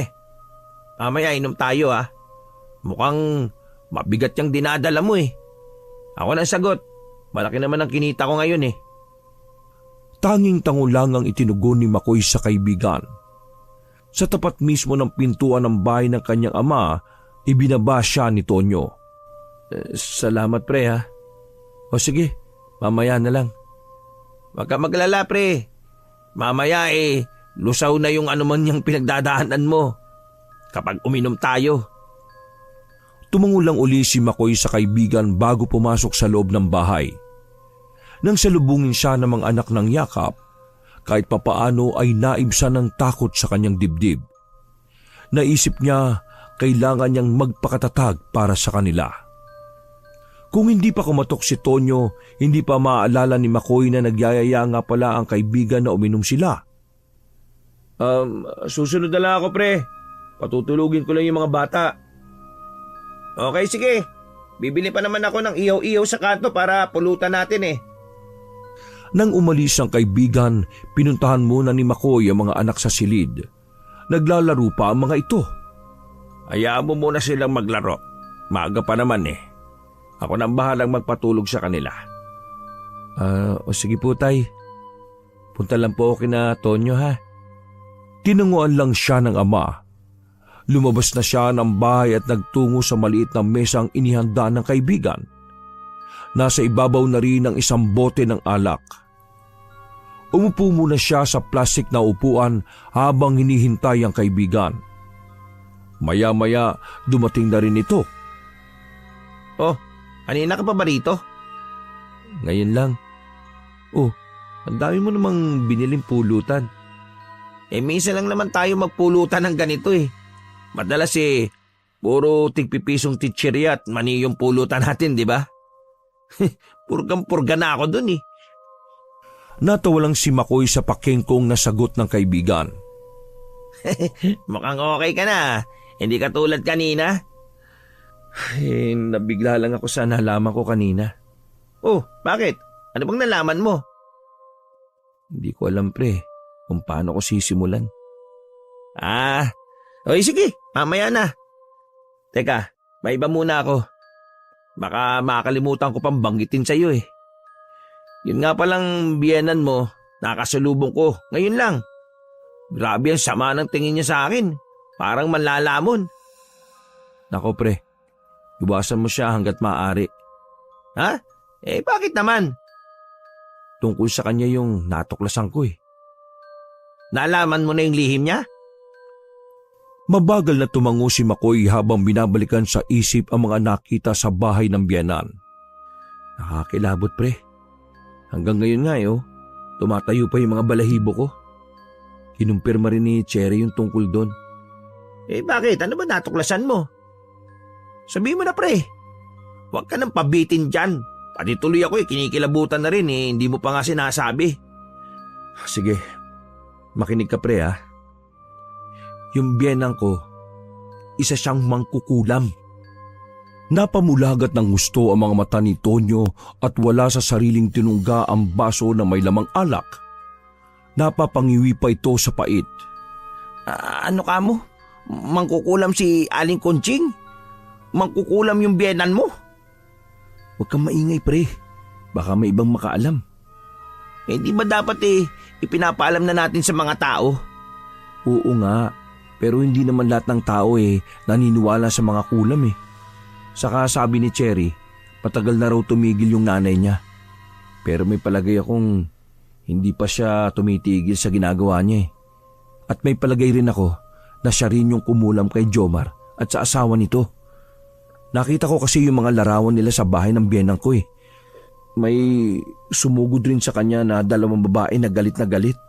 mamaya inom tayo ha. Mukhang mabigat yung dinadala mo eh. Ako na sagot. Malaki naman ang kinita ko ngayon eh. Tanging tango lang ang itinugon ni Makoy sa kaibigan. Sa tapat mismo ng pintuan ng bahay ng kanyang ama, ibinaba siya ni Tonyo. Salamat pre ha. O sige, mamaya na lang. Huwag ka maglala pre. Mamaya lusaw na yung anuman niyang pinagdadaanan mo. Kapag uminom tayo. Tumango lang uli si Makoy sa kaibigan bago pumasok sa loob ng bahay. Nang salubungin siya ng mga anak ng yakap, kahit papaano ay naibsan ng takot sa kanyang dibdib. Naisip niya kailangan niyang magpakatatag para sa kanila. Kung hindi pa kumatok si Tonyo, hindi pa maaalala ni Makoy na nagyayaya nga pala ang kaibigan na uminom sila. Susunod na lang ako pre. Patutulugin ko lang yung mga bata. Okay sige. Bibili pa naman ako ng ihaw-ihaw sa kanto para pulutan natin eh. Nang umalis ang kaibigan, pinuntahan muna ni Makoy ang mga anak sa silid. Naglalaro pa ang mga ito. Hayaan mo muna silang maglaro. Maaga pa naman eh. Ako nang bahalang magpatulog sa kanila. O sige po tay. Punta lang po ako kina Tonyo ha. Tinanguan lang siya ng ama. Lumabas na siya ng bahay at nagtungo sa maliit na mesang inihanda ng kaibigan. Nasa ibabaw na rin ang isang bote ng alak. Umupo muna siya sa plastik na upuan habang hinihintay ang kaibigan. Maya-maya dumating na rin ito. Oh, kanina ka pa ba rito? Ngayon lang. Oh, ang dami mo namang biniling pulutan. Minsan lang naman tayo magpulutan ng ganito eh. Madalas puro tigpipisong titsirya at mani yung pulutan natin, di ba? Purgang-purga na ako dun eh. Natawa lang si Makoy sa pakengkong na sagot ng kaibigan. Mukhang okay ka na. Hindi ka tulad kanina. Nabigla lang ako sa nalaman ko kanina. Oh, bakit? Ano bang nalaman mo? Hindi ko alam pre kung paano ko sisimulan. Okay sige, mamaya na. Teka, may iba muna ako. Baka makakalimutan ko pang banggitin sa iyo eh. Yun nga palang biyenan mo, nakasalubong ko, ngayon lang. Grabe ang sama ng tingin niya sa akin. Parang manlalamon. Nako pre, iwasan mo siya hanggat maaari. Ha? Bakit naman? Tungkol sa kanya yung natuklasan ko eh. Nalaman mo na yung lihim niya? Mabagal na tumango si Makoy habang binabalikan sa isip ang mga nakita sa bahay ng biyenan. Nakakilabot pre. Hanggang ngayon nga tumatayo pa yung mga balahibo ko. Kinumpirma rin ni Cherry yung tungkol doon. Bakit? Ano ba natuklasan mo? Sabihin mo na pre. Huwag ka nang pabitin dyan. Pati tuloy ako kinikilabutan na rin hindi mo pa nga sinasabi. Sige, makinig ka pre ha. Yung biyenang ko, isa siyang mangkukulam. Napamulagat ng gusto ang mga mata ni Tonyo at wala sa sariling tinungga ang baso na may lamang alak. Napapangiwi pa ito sa pait. Ano ka mo? Mangkukulam si Aling Conching? Mangkukulam yung biyenan mo? Huwag kang maingay pre, baka may ibang makaalam. Di ba dapat ipinapaalam na natin sa mga tao? Oo nga, pero hindi naman lahat ng tao naniniwala sa mga kulam Saka sabi ni Cherry, patagal na raw tumigil yung nanay niya. Pero may palagay akong hindi pa siya tumitigil sa ginagawa niya At may palagay rin ako na siya rin yung kumulam kay Jomar at sa asawa nito. Nakita ko kasi yung mga larawan nila sa bahay ng biyenang ko May sumugod rin sa kanya na 2 babae na galit na galit.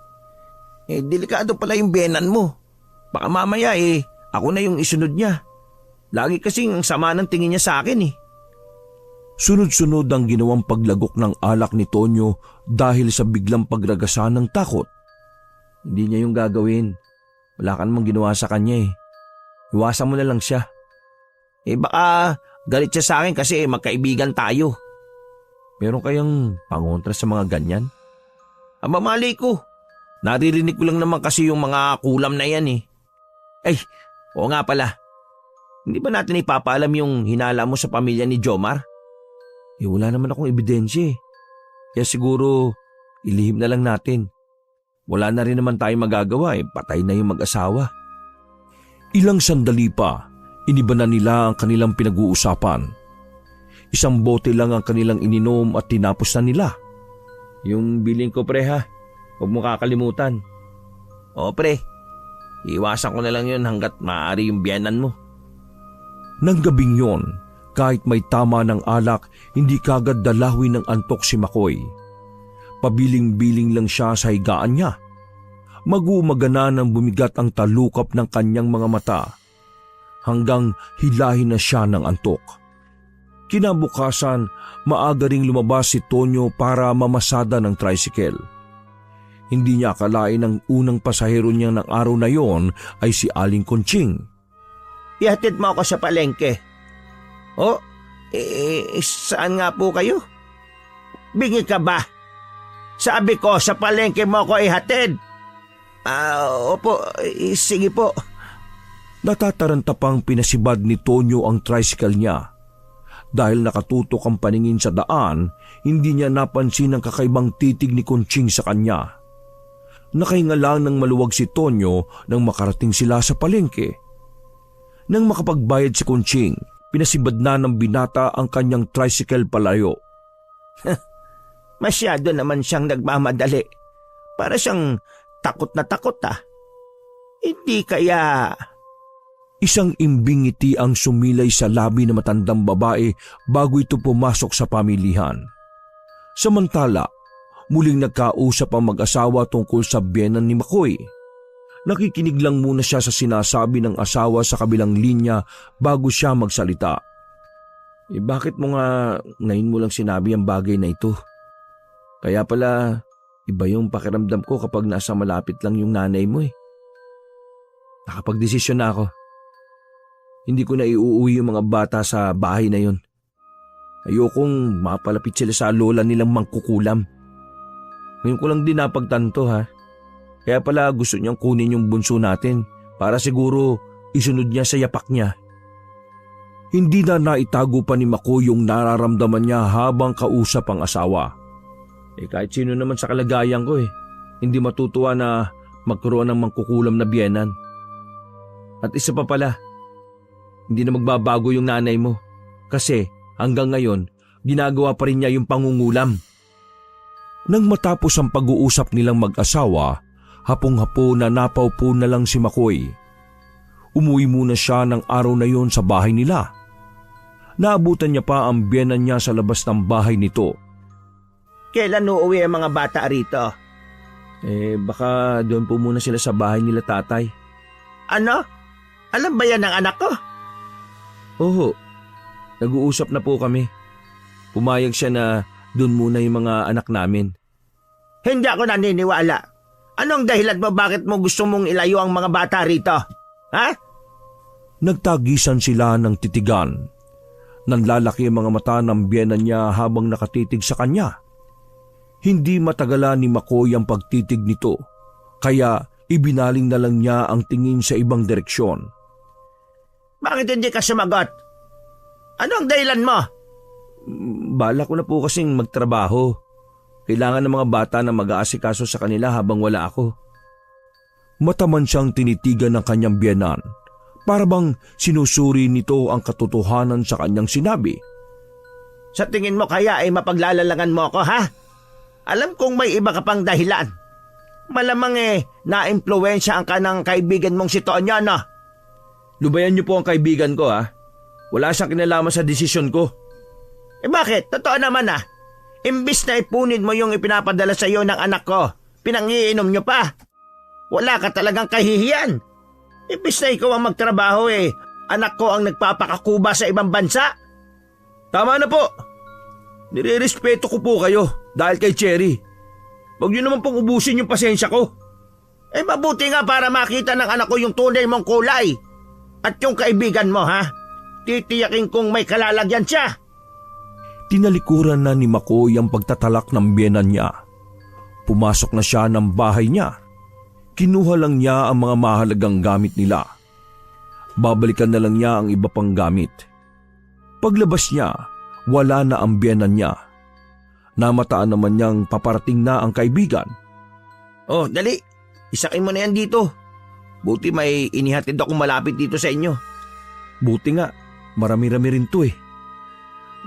Delikado pala yung biyenan mo. Baka mamaya ako na yung isunod niya. Lagi kasing ang sama ng tingin niya sa akin Sunod-sunod ang ginawang paglagok ng alak ni Tonyo dahil sa biglang pagragasan ng takot. Hindi niya yung gagawin. Wala ka namang ginawa sa kanya Iwasan mo na lang siya. Baka galit siya sa akin kasi magkaibigan tayo. Meron kayang pangontra sa mga ganyan? Malay ko. Naririnig ko lang naman kasi yung mga kulam na yan oo nga pala. Hindi ba natin ipapaalam yung hinala mo sa pamilya ni Jomar? Wala naman akong ebidensya Kaya siguro ilihim na lang natin. Wala na rin naman tayong magagawa patay na yung mag-asawa. Ilang sandali pa, iniba na nila ang kanilang pinag-uusapan. Isang bote lang ang kanilang ininom at tinapos na nila. Yung biling ko pre ha, huwag mo kakalimutan. Oo pre, iwasan ko na lang yun hanggat maaari yung biyanan mo. Nang gabing yon, kahit may tama ng alak, hindi kagad dalawin ng antok si Makoy. Pabiling-biling lang siya sa higaan niya. Mag-uumagana nang bumigat ang talukap ng kanyang mga mata hanggang hilahin na siya ng antok. Kinabukasan, maaga ring lumabas si Tonyo para mamasada ng tricycle. Hindi niya akalain ang unang pasahero niya ng araw na yon ay si Aling Conching. Ihatid mo ako sa palengke. Saan nga po kayo? Bingi ka ba? Sabi ko, sa palengke mo ako ihatid. Opo, sige po. Natataranta pang pinasibad ni Tonyo ang tricycle niya. Dahil nakatutok ang paningin sa daan, hindi niya napansin ang kakaibang titig ni Conching sa kanya. Nakahinga lang ng maluwag si Tonyo nang makarating sila sa palengke. Nang makapagbayad si Conching, pinasibad na ng binata ang kanyang tricycle palayo. Masyado naman siyang nagmamadali. Para siyang takot na takot Hindi kaya... Isang imbing ngiti ang sumilay sa labi ng matandang babae bago ito pumasok sa pamilihan. Samantala, muling nagkausap ang mag-asawa tungkol sa biyenan ni Makoy. Nakikinig lang muna siya sa sinasabi ng asawa sa kabilang linya bago siya magsalita. Bakit mo nga ngayon mo lang sinabi ang bagay na ito? Kaya pala, iba yung pakiramdam ko kapag nasa malapit lang yung nanay mo Nakapagdesisyon na ako. Hindi ko na iuuwi yung mga bata sa bahay na yon. Ayokong mapalapit sila sa lola nilang mangkukulam. Ngayon ko lang din napagtanto Kaya pala gusto niyang kunin yung bunso natin para siguro isunod niya sa yapak niya. Hindi na naitago pa ni Makoy yung nararamdaman niya habang kausap ang asawa. Kahit sino naman sa kalagayan ko hindi matutuwa na magkaroon ng mangkukulam na biyenan. At isa pa pala, hindi na magbabago yung nanay mo kasi hanggang ngayon ginagawa pa rin niya yung pangungulam. Nang matapos ang pag-uusap nilang mag-asawa, hapong-hapo na napaupo na lang si Makoy. Umuwi muna siya ng araw na yon sa bahay nila. Naabutan niya pa ang biyenan niya sa labas ng bahay nito. Kailan uuwi ang mga bata rito? Baka doon po muna sila sa bahay nila tatay. Ano? Alam ba yan ng anak ko? Oo, nag-uusap na po kami. Pumayag siya na doon muna yung mga anak namin. Hindi ako naniniwala. Anong dahilan mo bakit mo gusto mong ilayo ang mga bata rito? Ha? Nagtagisan sila ng titigan. Nanlalaki ang mga mata ng biyenan niya habang nakatitig sa kanya. Hindi matagalan ni Makoy ang pagtitig nito, kaya ibinaling na lang niya ang tingin sa ibang direksyon. Bakit hindi ka sumagot? Anong dahilan mo? Bala ko na po kasing magtrabaho. Kailangan ng mga bata na mag-aasikaso sa kanila habang wala ako. Mataman siyang tinitigan ng kanyang biyenan, para bang sinusuri nito ang katotohanan sa kanyang sinabi. Sa tingin mo kaya ay mapaglalalangan mo ako, ha? Alam kong may iba ka pang dahilan. Malamang na-impluwensya ka ng kaibigan mong si Tonyo, no? Lubayan niyo po ang kaibigan ko, ha? Wala siyang kinalaman sa desisyon ko. Bakit? Totoo naman, ha? Imbis na ipunin mo yung ipinapadala sa iyo ng anak ko, pinangiinom niyo pa. Wala ka talagang kahihiyan. Imbis na ikaw ang magtrabaho, anak ko ang nagpapakakuba sa ibang bansa. Tama na po. Nire-respeto ko po kayo dahil kay Cherry. Huwag niyo naman pong ubusin yung pasensya ko. Mabuti nga para makita ng anak ko yung tunay mong kulay. At yung kaibigan mo, ha? Titiyakin kong may kalalagyan siya. Tinalikuran na ni Makoy ang pagtatalak ng biyenan niya. Pumasok na siya ng bahay niya. Kinuha lang niya ang mga mahalagang gamit nila. Babalikan na lang niya ang iba pang gamit. Paglabas niya, wala na ang biyenan niya. Namataan naman niyang paparating na ang kaibigan. Oh, dali. Isakin mo na yan dito. Buti may inihatid akong malapit dito sa inyo. Buti nga, marami-rami rin to.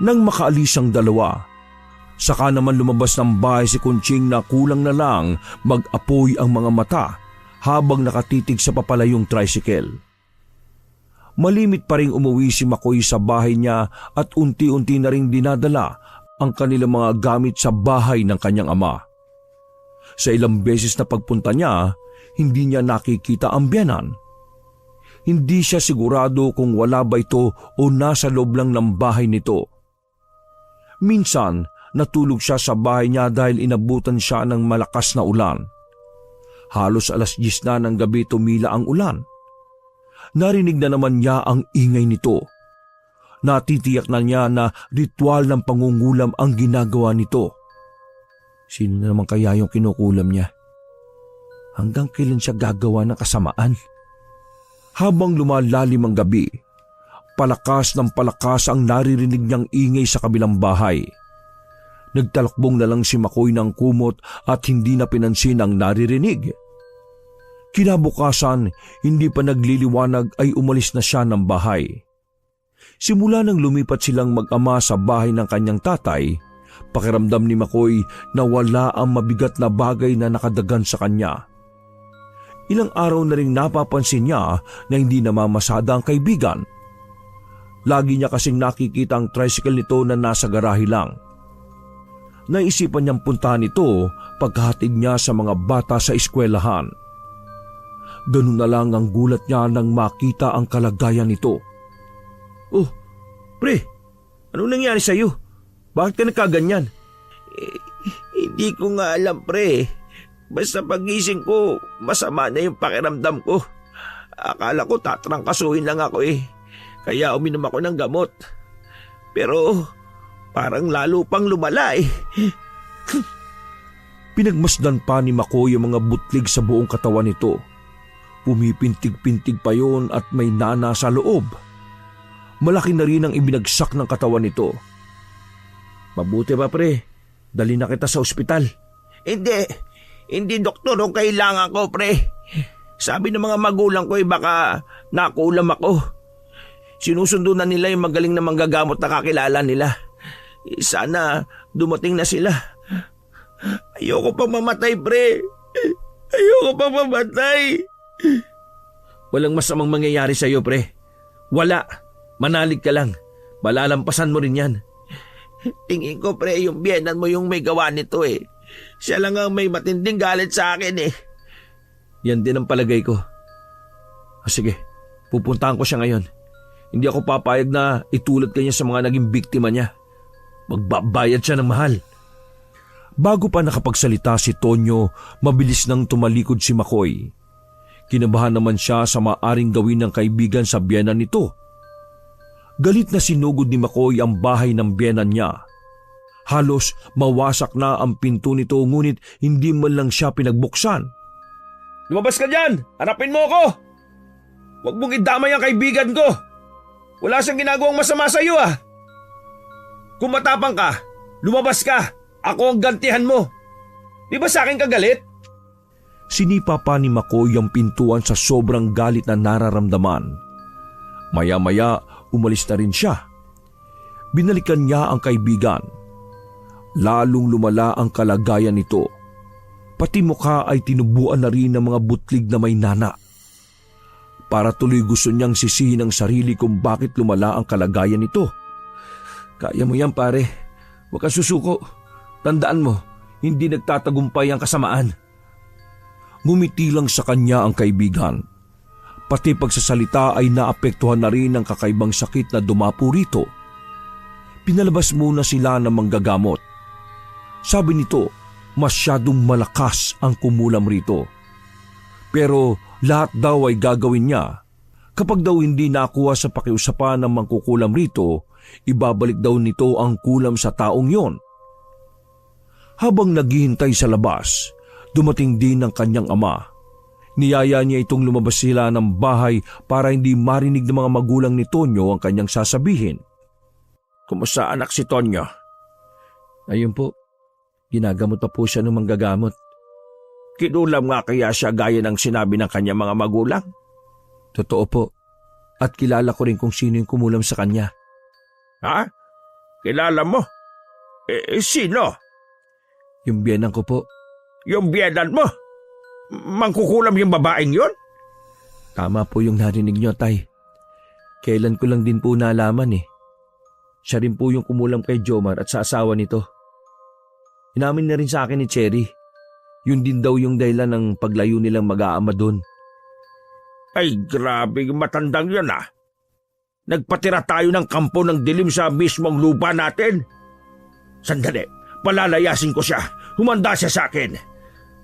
Nang makaalis ang dalawa, saka naman lumabas ng bahay si Kunching na kulang na lang mag-apoy ang mga mata habang nakatitig sa papalayong tricycle. Malimit pa ring umuwi si Makoy sa bahay niya at unti-unti na ring dinadala ang kanilang mga gamit sa bahay ng kanyang ama. Sa ilang beses na pagpunta niya, hindi niya nakikita ang biyenan. Hindi siya sigurado kung wala ba ito o nasa loob lang ng bahay nito. Minsan, natulog siya sa bahay niya dahil inabutan siya ng malakas na ulan. Halos 10:00 na ng gabi tumila ang ulan. Narinig na naman niya ang ingay nito. Natitiyak na niya na ritual ng pangungulam ang ginagawa nito. Sino naman kaya yung kinukulam niya? Hanggang kailan siya gagawa ng kasamaan? Habang lumalalim ang gabi, palakas ng palakas ang naririnig niyang ingay sa kabilang bahay. Nagtalakbong na lang si Makoy ng kumot at hindi na pinansin ang naririnig. Kinabukasan, hindi pa nagliliwanag ay umalis na siya ng bahay. Simula nang lumipat silang mag-ama sa bahay ng kanyang tatay, pakiramdam ni Makoy na wala ang mabigat na bagay na nakadagan sa kanya. Ilang araw na ring napapansin niya na hindi namamasada ang kaibigan. Lagi niya kasing nakikita ang tricycle nito na nasa garahe lang. Naisipan niyang puntahan ito pagkahatid niya sa mga bata sa eskwelahan. Ganun na lang ang gulat niya nang makita ang kalagayan nito. Oh, pre, ano nangyari sa'yo? Bakit ka nagkaganyan? Hindi ko nga alam, pre. Basta pagising ko, masama na yung pakiramdam ko. Akala ko tatrangkasuhin lang ako Kaya uminom ako ng gamot. Pero parang lalo pang lumala Pinagmasdan pa ni Makoy ang mga butlig sa buong katawan nito. Pumipintig-pintig pa yon at may nana sa loob. Malaki na rin ang ibinagsak ng katawan nito. Mabuti pa, pre. Dali na kita sa ospital. Hindi doktor ang kailangan ko, pre. Sabi ng mga magulang ko baka nakulam ako. Sinusundo na nila yung magaling na manggagamot na kakilala nila. Sana dumating na sila. Ayoko pa mamatay, pre. Ayoko pa mamatay. Walang masamang mangyayari sa'yo, pre. Wala. Manalig ka lang. Malalampasan mo rin yan. Tingin ko pre yung biyenan mo yung may gawa nito eh. Siya lang ang may matinding galit sa akin eh. Yan din ang palagay ko. Sige, pupuntahan ko siya ngayon. Hindi ako papayag na itulad kanya sa mga naging biktima niya. Magbabayad siya ng mahal. Bago pa nakapagsalita si Tonyo, mabilis nang tumalikod si Makoy. Kinabahan naman siya sa maaring gawin ng kaibigan sa biyenan nito. Galit na sinugod ni Makoy ang bahay ng biyenan niya. Halos mawasak na ang pinto nito ngunit hindi man lang siya pinagbuksan. Lumabas ka dyan! Harapin mo ako! Huwag mong idamay ang kaibigan ko! Wala siyang ginagawang masama sa iyo ah! Kung matapang ka, lumabas ka! Ako ang gantihan mo! Di ba sa akin ka galit? Sinipa pa ni Makoy ang pintuan sa sobrang galit na nararamdaman. Maya-maya, umalis na rin siya. Binalikan niya ang kaibigan. Lalong lumala ang kalagayan nito. Pati mukha ay tinubuan na rin ng mga butlig na may nana. Para tuloy gusto niyang sisihin ang sarili kung bakit lumala ang kalagayan nito. Kaya mo yan pare. Huwag kang susuko. Tandaan mo, hindi nagtatagumpay ang kasamaan. Ngumiti lang sa kanya ang kaibigan. Pati pagsasalita ay naapektuhan na rin ng kakaibang sakit na dumapo rito. Pinalabas muna sila ng manggagamot. Sabi nito, masyadong malakas ang kumulam rito. Pero lahat daw ay gagawin niya. Kapag daw hindi nakuha sa pakiusapan ng mangkukulam rito, ibabalik daw nito ang kulam sa taong yon. Habang naghihintay sa labas, dumating din ang kanyang ama. Niyaya niya itong lumabas sila ng bahay para hindi marinig ng mga magulang ni Tonyo ang kanyang sasabihin. Kumusta anak si Tonyo? Ayun po, ginagamot pa po siya ng manggagamot. Kinulam nga kaya siya gaya ng sinabi ng kanyang mga magulang? Totoo po. At kilala ko rin kung sino yung kumulam sa kanya. Ha? Kilala mo? Sino? Yung biyenan ko po. Yung biyenan mo? Mangkukulam yung babaeng yon? Tama po yung narinig niyo, tay. Kailan ko lang din po nalaman eh. Siya rin po yung kumulam kay Jomar at sa asawa nito. Inamin na rin sa akin ni Cherry. Yun din daw yung dahilan ng paglayo nilang mag-aama doon. Ay grabe yung matandang yun ah. Nagpatira tayo ng kampo ng dilim sa mismong lupa natin. Sandali, palalayasin ko siya. Humanda siya sa akin.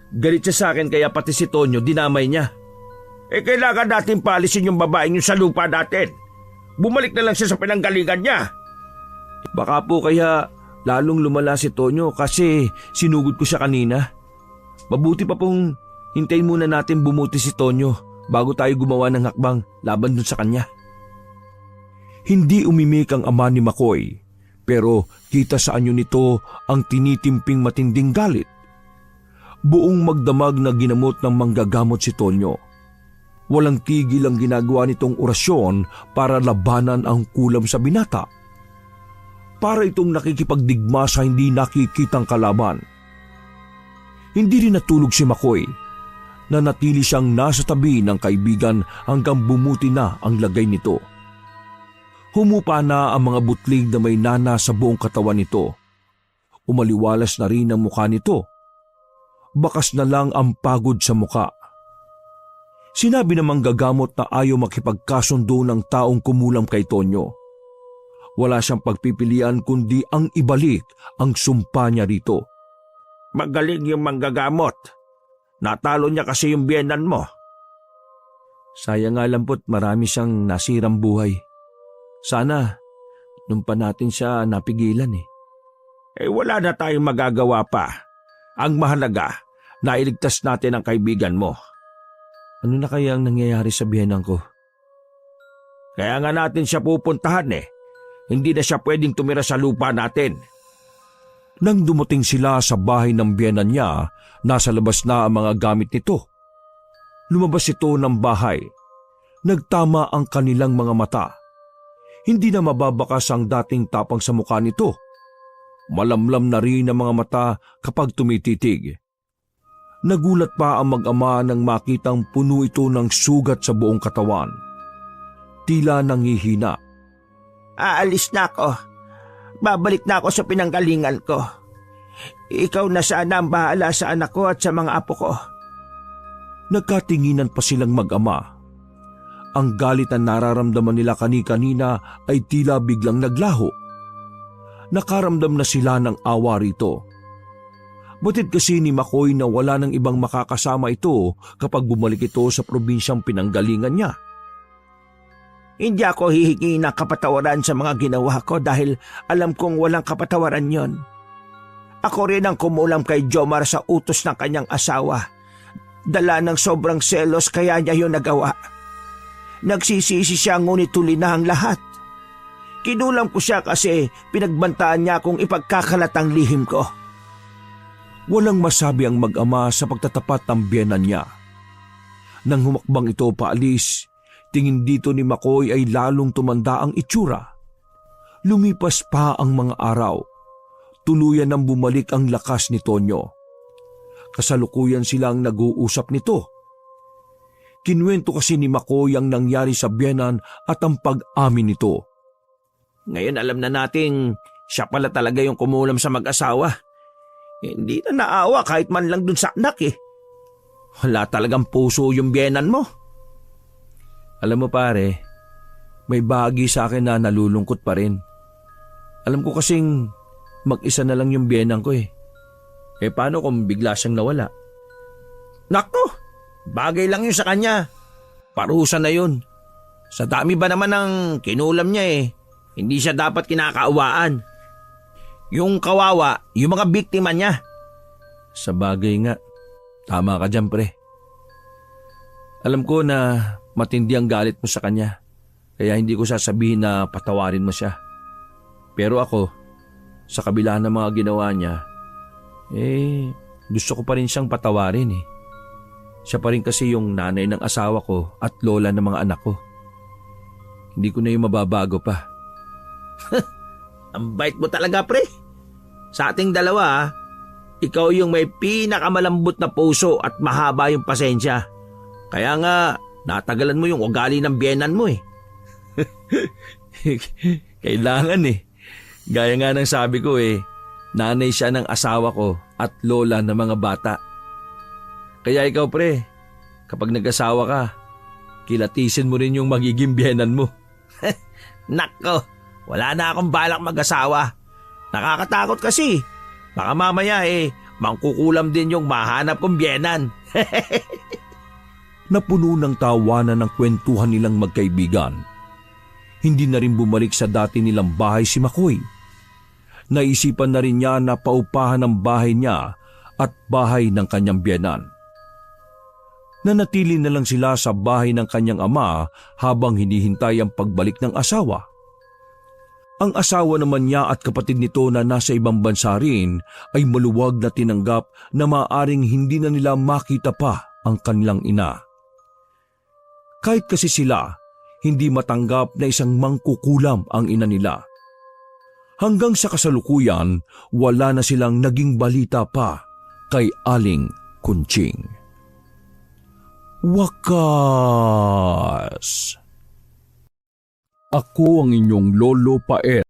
Galit siya sa akin kaya pati si Tonyo dinamay niya. Kailangan natin paalisin yung babaeng yun sa lupa natin. Bumalik na lang siya sa pinanggalingan niya. Baka po kaya lalong lumala si Tonyo kasi sinugod ko siya kanina. Mabuti pa pong hintayin muna natin bumuti si Tonyo bago tayo gumawa ng hakbang laban dun sa kanya. Hindi umimik ang ama ni Makoy, pero kita sa anyo nito ang tinitimping matinding galit. Buong magdamag na ginamot ng manggagamot si Tonyo. Walang tigil ang ginagawa nitong orasyon para labanan ang kulam sa binata. Para itong nakikipagdigma sa hindi nakikitang kalaban. Hindi rin natulog si Makoy. Nanatili siyang nasa tabi ng kaibigan hanggang bumuti na ang lagay nito. Humupa na ang mga butlig na may nana sa buong katawan nito. Umaliwalas na rin ang mukha nito. Bakas na lang ang pagod sa mukha. Sinabi namang gagamot na ayaw makipagkasundo ng taong kumulam kay Tonyo. Wala siyang pagpipilian kundi ang ibalik ang sumpa niya rito. Magaling yung manggagamot. Natalo niya kasi yung biyenan mo. Sayang nga lang po't marami siyang nasirang buhay. Sana, nung pa natin siya napigilan eh. Wala na tayong magagawa pa. Ang mahalaga, nailigtas natin ang kaibigan mo. Ano na kaya ang nangyayari sa biyenan ko? Kaya nga natin siya pupuntahan eh. Hindi na siya pwedeng tumira sa lupa natin. Nang dumating sila sa bahay ng biyenan niya, nasa labas na ang mga gamit nito. Lumabas ito ng bahay. Nagtama ang kanilang mga mata. Hindi na mababakas ang dating tapang sa mukha nito. Malamlam na rin ang mga mata kapag tumititig. Nagulat pa ang mag-ama nang makitang puno ito ng sugat sa buong katawan. Tila nangihina. Aalis na ako. Babalik na ako sa pinanggalingan ko. Ikaw na sana ang bahala sa anak ko at sa mga apo ko. Nagkatinginan pa silang mag-ama. Ang galit na nararamdaman nila kani-kanina ay tila biglang naglaho. Nakaramdam na sila ng awa rito. Batid kasi ni Makoy na wala ng ibang makakasama ito kapag bumalik ito sa probinsyang pinanggalingan niya. Hindi ako hihingi ng kapatawaran sa mga ginawa ko dahil alam kong walang kapatawaran yon. Ako rin ang kumulam kay Jomar sa utos ng kanyang asawa. Dala ng sobrang selos kaya niya yun nagawa. Nagsisisi siya ngunit tuli na ang lahat. Kinulam ko siya kasi pinagbantaan niya kung ipagkakalat ang lihim ko. Walang masabi ang mag-ama sa pagtatapat ng biyenan niya. Nang humakbang ito paalis, tingin dito ni Makoy ay lalong tumanda ang itsura. Lumipas pa ang mga araw. Tuluyan nang bumalik ang lakas ni Tonyo. Kasalukuyan silang nag-uusap nito. Kinwento kasi ni Makoy ang nangyari sa biyenan at ang pag-amin nito. Ngayon alam na nating siya pala talaga yung kumulam sa mag-asawa. Hindi na naawa kahit man lang dun sa anak eh. Wala talagang puso yung biyenan mo. Alam mo pare, may bahagi sa akin na nalulungkot pa rin. Alam ko kasing mag-isa na lang yung biyenan ko eh. Eh paano kung bigla siyang nawala? Nako, bagay lang yun sa kanya. Parusa na yun. Sa dami ba naman ng kinulam niya eh. Hindi siya dapat kinakaawaan. Yung kawawa, yung mga biktima niya. Sa bagay nga, tama ka dyan pre. Alam ko na matindi ang galit mo sa kanya, kaya hindi ko sasabihin na patawarin mo siya. Pero ako, sa kabila ng mga ginawa niya, gusto ko pa rin siyang patawarin eh. Siya pa rin kasi yung nanay ng asawa ko at lola ng mga anak ko. Hindi ko na yung mababago pa. Ang bait mo talaga pre. Sa ating dalawa, ikaw yung may pinakamalambot na puso at mahaba yung pasensya. Kaya nga, natagalan mo yung ugali ng biyenan mo eh. Kailangan eh. Gaya nga ng sabi ko eh, nanay siya ng asawa ko at lola ng mga bata. Kaya ikaw pre, kapag nag-asawa ka, kilatisin mo rin yung magiging biyenan mo. Nako, wala na akong balak mag-asawa. Nakakatakot kasi. Baka mamaya mangkukulam din yung mahanap kong biyenan. Napuno ng tawanan ng kwentuhan nilang magkaibigan. Hindi na rin bumalik sa dati nilang bahay si Makoy. Naisipan na rin niya na paupahan ang bahay niya at bahay ng kanyang biyenan. Nanatili na lang sila sa bahay ng kanyang ama habang hinihintay ang pagbalik ng asawa. Ang asawa naman niya at kapatid nito na nasa ibang bansa rin ay maluwag na tinanggap na maaaring hindi na nila makita pa ang kanilang ina. Kahit kasi sila, hindi matanggap na isang mangkukulam ang ina nila. Hanggang sa kasalukuyan, wala na silang naging balita pa kay Aling Kunching. Wakas! Ako ang inyong Lolo Paet.